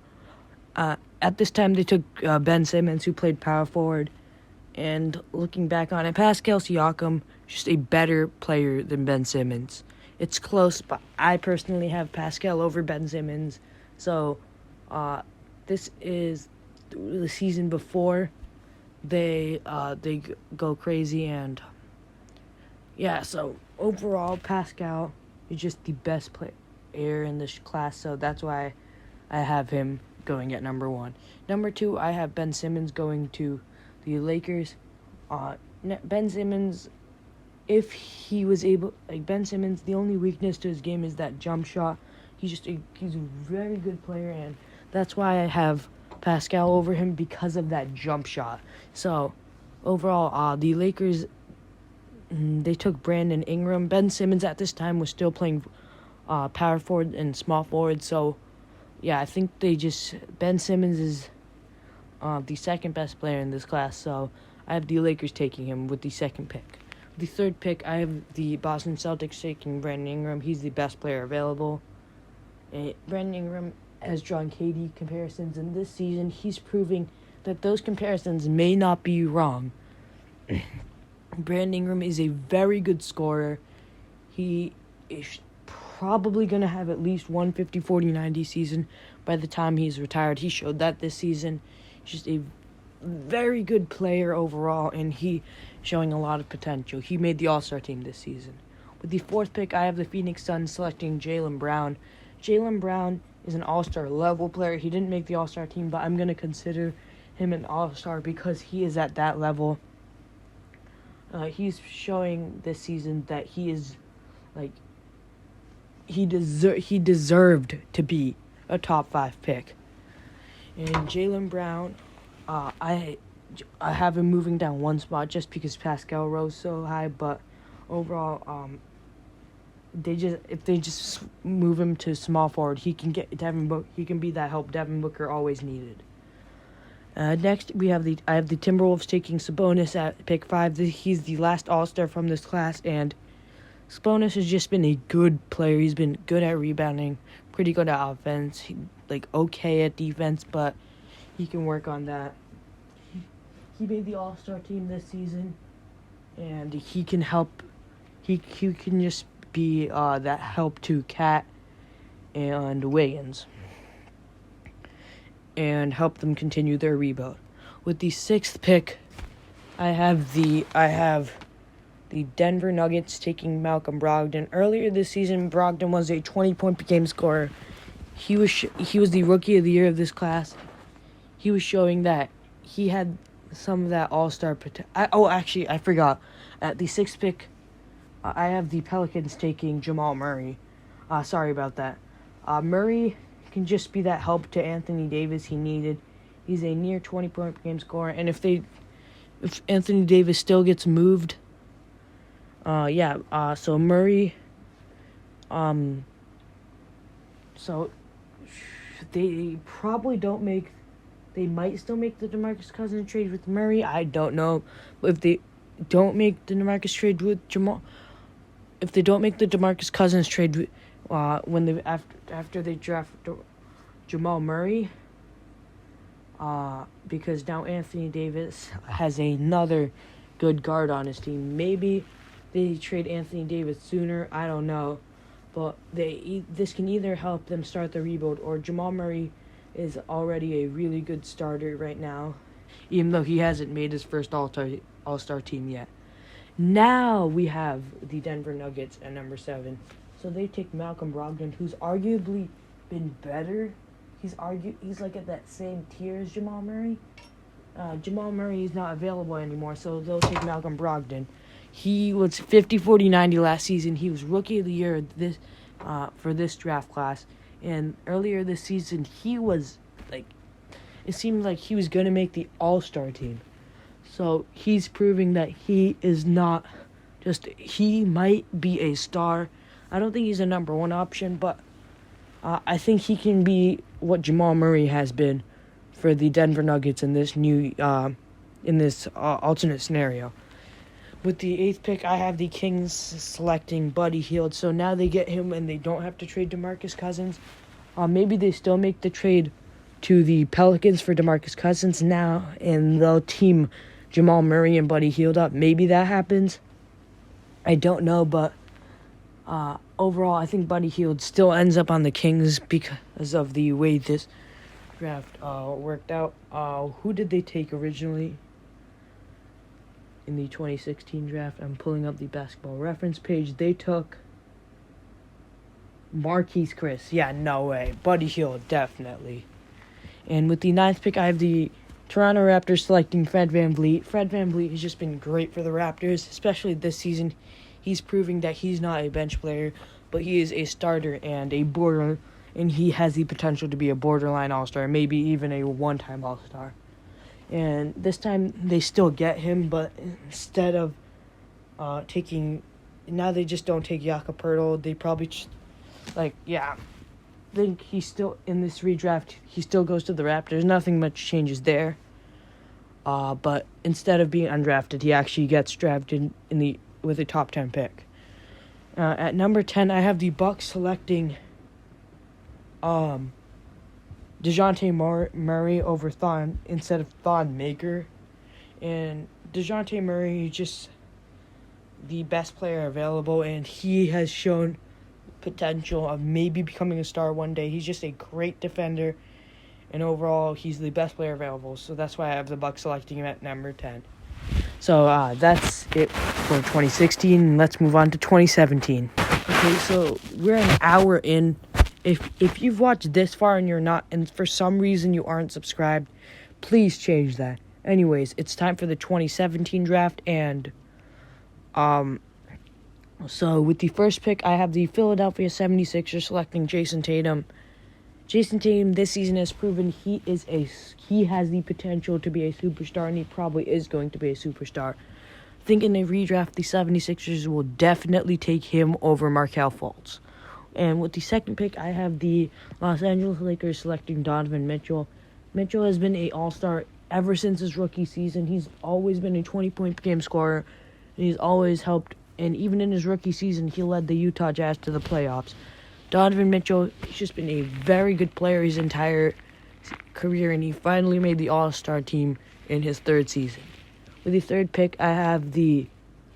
A: At this time, they took Ben Simmons, who played power forward. And looking back on it, Pascal Siakam, just a better player than Ben Simmons. It's close, but I personally have Pascal over Ben Simmons. So this is the season before they go crazy. And so overall, Pascal is just the best player in this class, so that's why I have him going at number 1. Number 2, I have Ben Simmons going to the Lakers. Ben Simmons, if he was able, Ben Simmons, the only weakness to his game is that jump shot. He's a very good player, and that's why I have Pascal over him, because of that jump shot. So overall, the Lakers, they took Brandon Ingram. Ben Simmons at this time was still playing power forward and small forward. So, I think Ben Simmons is the second best player in this class. So, I have the Lakers taking him with the second pick. The third pick, I have the Boston Celtics taking Brandon Ingram. He's the best player available. Brandon Ingram has drawn KD comparisons, and this season he's proving that those comparisons may not be wrong. Brandon Ingram is a very good scorer. He is probably going to have at least 150, 40, 90 season by the time he's retired. He showed that this season. He's just a very good player overall, and he showing a lot of potential. He made the All-Star team this season. With the 4th pick, I have the Phoenix Suns selecting Jaylen Brown. Jaylen Brown is an All-Star level player. He didn't make the All-Star team, but I'm going to consider him an All-Star because he is at that level. He's showing this season that he is, he deserved to be a top 5 pick. And Jaylen Brown, I have him moving down one spot just because Pascal rose so high, but overall, if they just move him to small forward, he can be that help Devin Booker always needed. Next, I have the Timberwolves taking Sabonis at pick 5. He's the last All-Star from this class, and Sabonis has just been a good player. He's been good at rebounding, pretty good at offense, okay at defense, but he can work on that. He made the All-Star team this season, and he can help. He can just be that help to Cat and Wiggins, and help them continue their rebuild. With the 6th pick, I have the Denver Nuggets taking Malcolm Brogdon. Earlier this season, Brogdon was a 20-point per game scorer. He was the rookie of the year of this class. He was showing that he had some of that all-star potential. Actually, I forgot. At the 6th pick, I have the Pelicans taking Jamal Murray. Sorry about that. Murray can just be that help to Anthony Davis he needed. He's a near 20-point per game scorer, and if Anthony Davis still gets moved, so Murray, so they probably don't make. They might still make the DeMarcus Cousins trade with Murray. I don't know. But if they don't make the DeMarcus trade with Jamal, if they don't make the DeMarcus Cousins trade after they draft Jamal Murray, because now Anthony Davis has another good guard on his team. Maybe they trade Anthony Davis sooner. I don't know, but this can either help them start the rebuild, or Jamal Murray is already a really good starter right now, even though he hasn't made his first All-Star team yet. Now we have the Denver Nuggets at number 7. So they take Malcolm Brogdon, who's arguably been better. He's at that same tier as Jamal Murray. Jamal Murray is not available anymore, so they'll take Malcolm Brogdon. He was 50, 40, 90 last season. He was Rookie of the Year for this draft class. And earlier this season, he was, it seemed like he was going to make the All-Star team. So he's proving that he is not he might be a star. I don't think he's a number 1 option, but I think he can be what Jamal Murray has been for the Denver Nuggets in this alternate scenario. With the 8th pick, I have the Kings selecting Buddy Hield. So now they get him and they don't have to trade DeMarcus Cousins. Maybe they still make the trade to the Pelicans for DeMarcus Cousins now, and they'll team Jamal Murray and Buddy Hield up. Maybe that happens. I don't know, but overall, I think Buddy Hield still ends up on the Kings because of the way this draft worked out. Who did they take originally in the 2016 draft? I'm pulling up the basketball reference page. They took Marquise Chris. Yeah, no way. Buddy Hield, definitely. And with the 9th pick, I have the Toronto Raptors selecting Fred VanVleet. Fred VanVleet has just been great for the Raptors, especially this season. He's proving that he's not a bench player, but he is a starter and he has the potential to be a borderline All-Star, maybe even a one-time All-Star. And this time they still get him, but instead of now they just don't take Jakob Poeltl. They probably think he's still in this redraft. He still goes to the Raptors. Nothing much changes there. But instead of being undrafted, he actually gets drafted with a top 10 pick. At number 10, I have the Bucks selecting DeJounte Murray over Thon instead of Thon Maker. And DeJounte Murray is just the best player available, and he has shown potential of maybe becoming a star one day. He's just a great defender, and overall, he's the best player available. So that's why I have the Bucks selecting him at number 10. So that's it for 2016. Let's move on to 2017. Okay, so we're an hour in. If you've watched this far and you're not, and for some reason you aren't subscribed, please change that. Anyways, it's time for the 2017 draft, and so with the first pick, I have the Philadelphia 76ers selecting Jason Tatum. Jason Tatum this season has proven he has the potential to be a superstar, and he probably is going to be a superstar. I think in a redraft, the 76ers will definitely take him over Markelle Fultz. And with the second pick, I have the Los Angeles Lakers selecting Donovan Mitchell. Mitchell has been an all-star ever since his rookie season. He's always been a 20-point per game scorer, and he's always helped. And even in his rookie season, he led the Utah Jazz to the playoffs. Donovan Mitchell, he's just been a very good player his entire career, and he finally made the All-Star team in his third season. With the third pick, I have the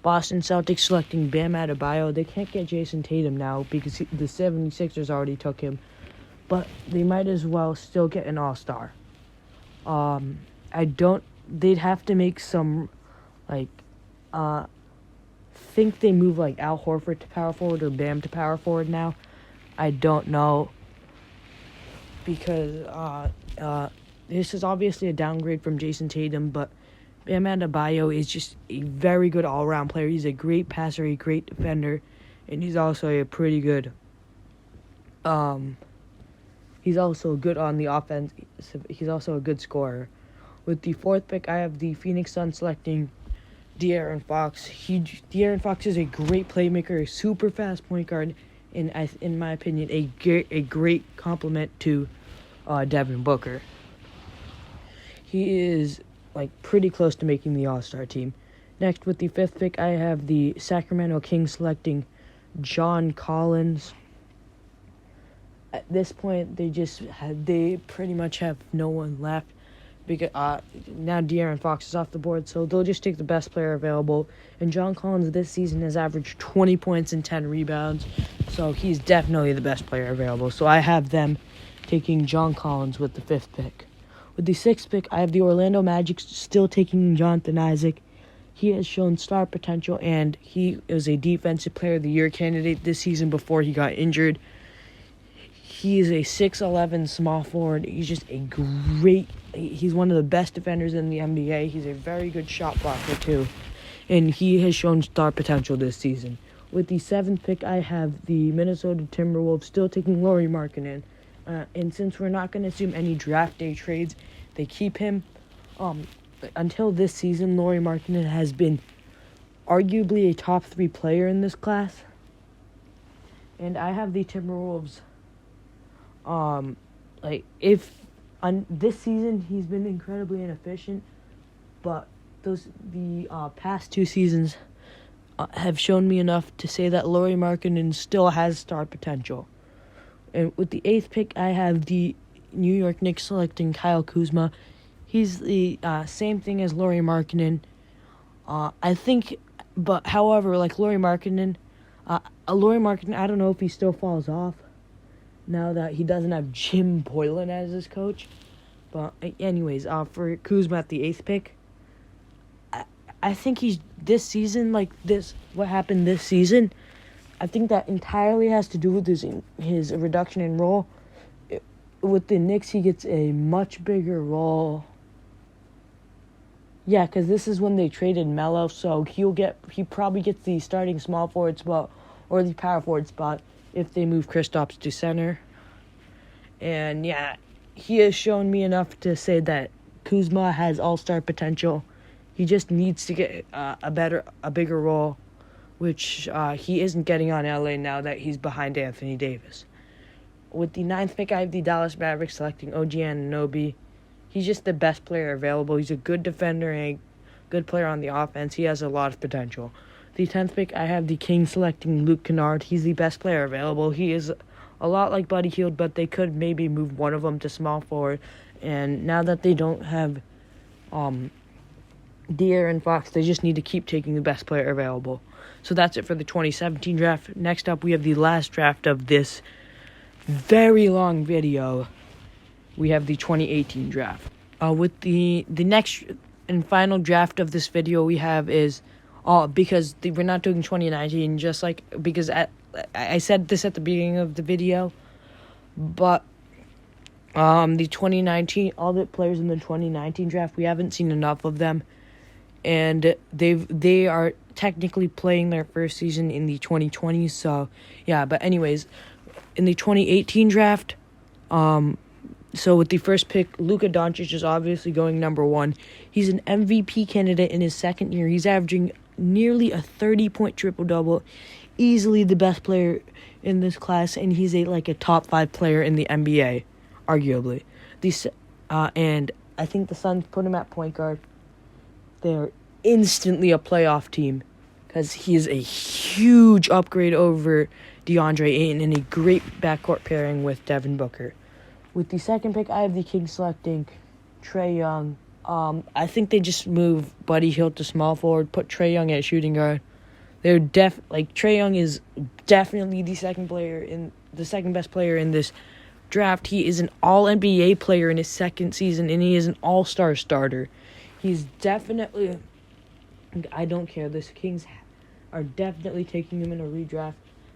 A: Boston Celtics selecting Bam Adebayo. They can't get Jason Tatum now because the 76ers already took him, but they might as well still get an All-Star. They'd have to make some, think they move like Al Horford to power forward or Bam to power forward now. I don't know, because this is obviously a downgrade from Jason Tatum, but Bam Adebayo is just a very good all-around player. He's a great passer, a great defender, and he's also a pretty good. He's also good on the offense. He's also a good scorer. With the fourth pick, I have the Phoenix Suns selecting De'Aaron Fox. De'Aaron Fox is a great playmaker, a super fast point guard, and in my opinion, a great complement to Devin Booker. He is pretty close to making the All-Star team. Next, with the fifth pick, I have the Sacramento Kings selecting John Collins. At this point, they pretty much have no one left, because now De'Aaron Fox is off the board, so they'll just take the best player available. And John Collins this season has averaged 20 points and 10 rebounds, so he's definitely the best player available. So I have them taking John Collins with the fifth pick. With the sixth pick, I have the Orlando Magic still taking Jonathan Isaac. He has shown star potential, and he was a Defensive Player of the Year candidate this season before he got injured. He is a 6'11" small forward. He's just he's one of the best defenders in the NBA. He's a very good shot blocker too, and he has shown star potential this season. With the seventh pick, I have the Minnesota Timberwolves still taking Lauri Markkanen. And since we're not going to assume any draft day trades, they keep him. Until this season, Lauri Markkanen has been arguably a top 3 player in this class. And I have the Timberwolves. This season he's been incredibly inefficient, but the past 2 seasons have shown me enough to say that Lauri Markkanen still has star potential. And with the 8th pick, I have the New York Knicks selecting Kyle Kuzma. He's the same thing as Lauri Markkanen. I think, but however, Lauri Markkanen, I don't know if he still falls off now that he doesn't have Jim Boylan as his coach. But anyways, for Kuzma at the 8th pick, I think he's this season, what happened this season, I think that entirely has to do with his reduction in role. With the Knicks, he gets a much bigger role. Yeah, because this is when they traded Melo, so he probably gets the starting small forward spot or the power forward spot if they move Kristaps to center. And yeah, he has shown me enough to say that Kuzma has all-star potential. He just needs to get a bigger role, which he isn't getting on LA now that he's behind Anthony Davis. With the 9th pick, I have the Dallas Mavericks selecting OG Anunoby. He's just the best player available. He's a good defender and a good player on the offense. He has a lot of potential. The 10th pick, I have the Kings selecting Luke Kennard. He's the best player available. He is a lot like Buddy Hield, but they could maybe move one of them to small forward. And now that they don't have De'Aaron Fox, they just need to keep taking the best player available. So that's it for the 2017 draft. Next up, we have the last draft of this very long video. we have the 2018 draft. With the next and final draft of this video we have is, because we're not doing 2019, just like, because I said this at the beginning of the video, but the 2019, all the players in the 2019 draft, we haven't seen enough of them, and they are technically playing their first season in the 2020s. So yeah, but anyways, in the 2018 draft, so with the first pick, Luka Doncic is obviously going number 1. He's an MVP candidate in his second year. He's averaging nearly a 30-point triple-double, easily the best player in this class, and he's a top 5 player in the NBA, arguably. And I think the Suns put him at point guard. They're instantly a playoff team because he is a huge upgrade over DeAndre Ayton and a great backcourt pairing with Devin Booker. With the second pick, I have the Kings selecting Trae Young. I think they just move Buddy Hield to small forward, put Trae Young at shooting guard. They're Trae Young is definitely the second best player in this draft. He is an All-NBA player in his second season, and he is an All-Star starter. He's definitely, I don't care. The Kings are definitely taking him in a redraft.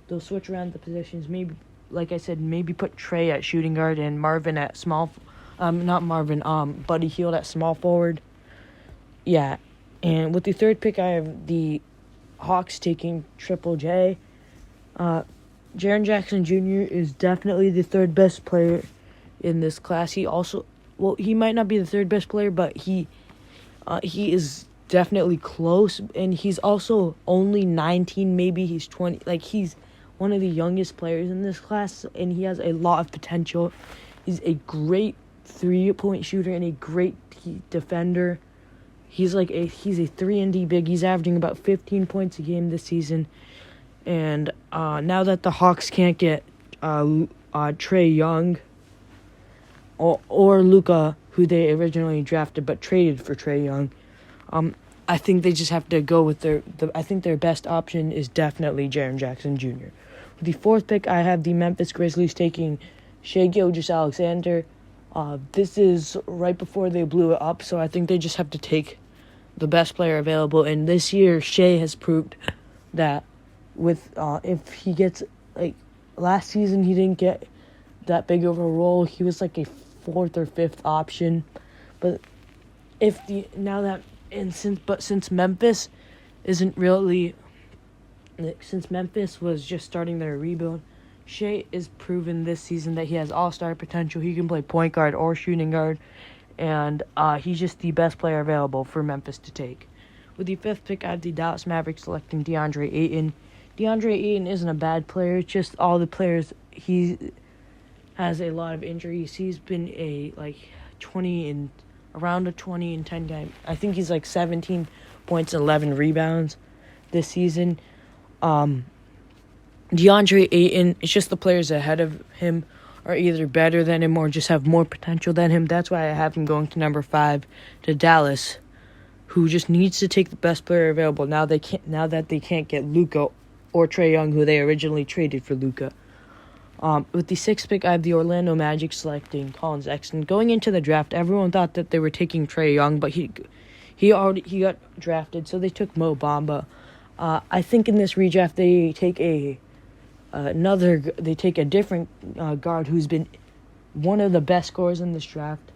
A: They'll switch around the positions. Maybe, like I said, maybe put Trae at shooting guard and Marvin at small. Buddy Hield at small forward. Yeah, and with the third pick, I have the Hawks taking Triple J. Jaren Jackson Jr. is definitely the third best player in this class. He might not be the third best player, but he is definitely close, and he's also only 19, maybe he's 20. He's one of the youngest players in this class, and he has a lot of potential. He's a great 3-point shooter and a great defender. He's a 3-and-D big. He's averaging about 15 points a game this season. And now that the Hawks can't get Trae Young or Luka, who they originally drafted but traded for Trae Young, I think they just have to go with I think their best option is definitely Jaren Jackson Jr. With the fourth pick, I have the Memphis Grizzlies taking Shai Gilgeous-Alexander. This is right before they blew it up, so I think they just have to take the best player available. And this year, Shai has proved that if he gets, last season he didn't get that big of a role. He was a 4th or 5th option. But since Memphis isn't really, since Memphis was just starting their rebuild, Shai is proven this season that he has all-star potential. He can play point guard or shooting guard, and he's just the best player available for Memphis to take. With the fifth pick, I have the Dallas Mavericks selecting DeAndre Ayton. DeAndre Ayton isn't a bad player. It's just all the players, he has a lot of injuries. He's been around a 20 and 10 guy. I think he's 17 points and 11 rebounds this season. DeAndre Ayton, it's just the players ahead of him are either better than him or just have more potential than him. That's why I have him going to number 5 to Dallas, who just needs to take the best player available now that they can't get Luka or Trae Young, who they originally traded for Luka. With the sixth pick, I have the Orlando Magic selecting Colin Sexton. Going into the draft, everyone thought that they were taking Trae Young, but he got drafted, so they took Mo Bamba. I think in this redraft they take a different guard who's been one of the best scorers in this draft,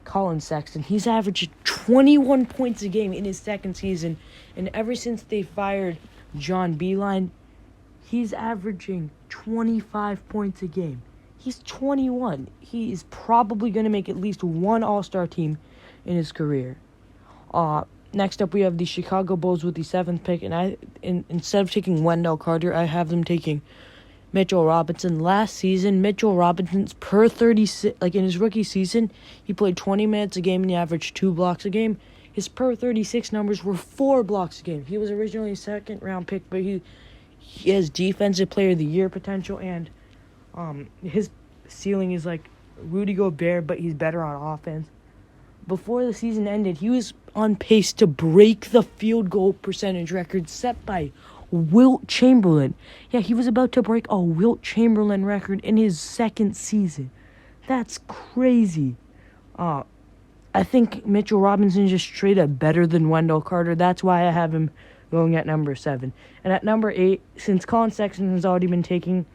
A: Colin Sexton. He's averaged 21 points a game in his second season, and ever since they fired John Beilein, he's averaging 25 points a game. He's 21. He is probably going to make at least one All-Star team in his career. Next up, we have the Chicago Bulls with the 7th pick, and instead of taking Wendell Carter, I have them taking Mitchell Robinson. Last season, Mitchell Robinson's per 36, in his rookie season, he played 20 minutes a game and he averaged 2 blocks a game. His per 36 numbers were 4 blocks a game. He was originally a second-round pick, but he has Defensive Player of the Year potential, and his ceiling is like Rudy Gobert, but he's better on offense. Before the season ended, he was on pace to break the field goal percentage record set by Wilt Chamberlain. Yeah, he was about to break a Wilt Chamberlain record in his second season. That's crazy. I think Mitchell Robinson just straight up better than Wendell Carter. That's why I have him going at number 7. And at number 8, since Colin Sexton has already been taking,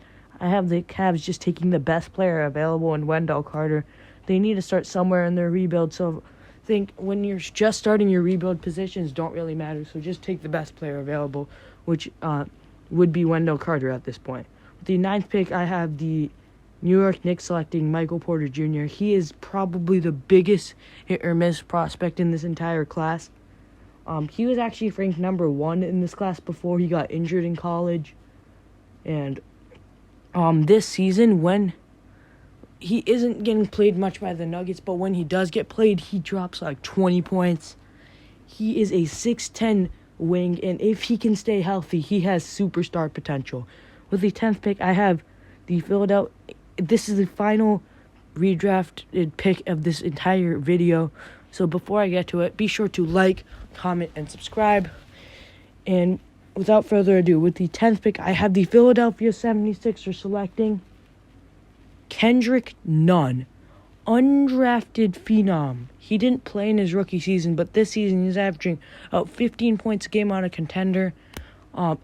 A: I have the Cavs just taking the best player available in Wendell Carter. They need to start somewhere in their rebuild. So I think when you're just starting your rebuild, positions don't really matter. So just take the best player available, which would be Wendell Carter at this point. With the 9th pick, I have the New York Knicks selecting Michael Porter Jr. He is probably the biggest hit-or-miss prospect in this entire class. He was actually ranked number 1 in this class before he got injured in college. And this season, when he isn't getting played much by the Nuggets, but when he does get played, he drops like 20 points. He is a 6'10" wing, and if he can stay healthy, he has superstar potential. With the 10th pick, I have the Philadelphia. This is the final redrafted pick of this entire video. So before I get to it, be sure to like, comment, and subscribe. And without further ado, with the 10th pick, I have the Philadelphia 76ers selecting Kendrick Nunn, undrafted phenom. He didn't play in his rookie season, but this season he's averaging about 15 points a game on a contender. And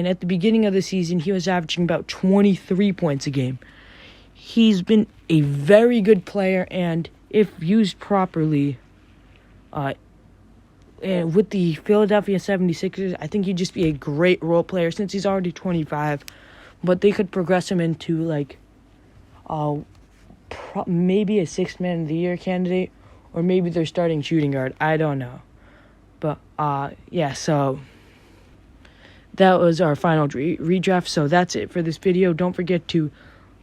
A: at the beginning of the season, he was averaging about 23 points a game. He's been a very good player, and if used properly, and with the Philadelphia 76ers, I think he'd just be a great role player since he's already 25. But they could progress him into maybe a 6th man of the year candidate, or maybe their starting shooting guard. I don't know. But so that was our final redraft. So that's it for this video. Don't forget to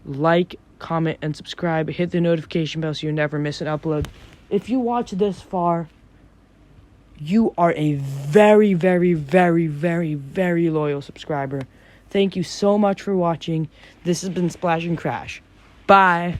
A: like, comment, and subscribe. Hit the notification bell so you never miss an upload. If you watch this far, you are a very, very, very, very, very loyal subscriber. Thank you so much for watching. This has been Splash and Crash. Bye.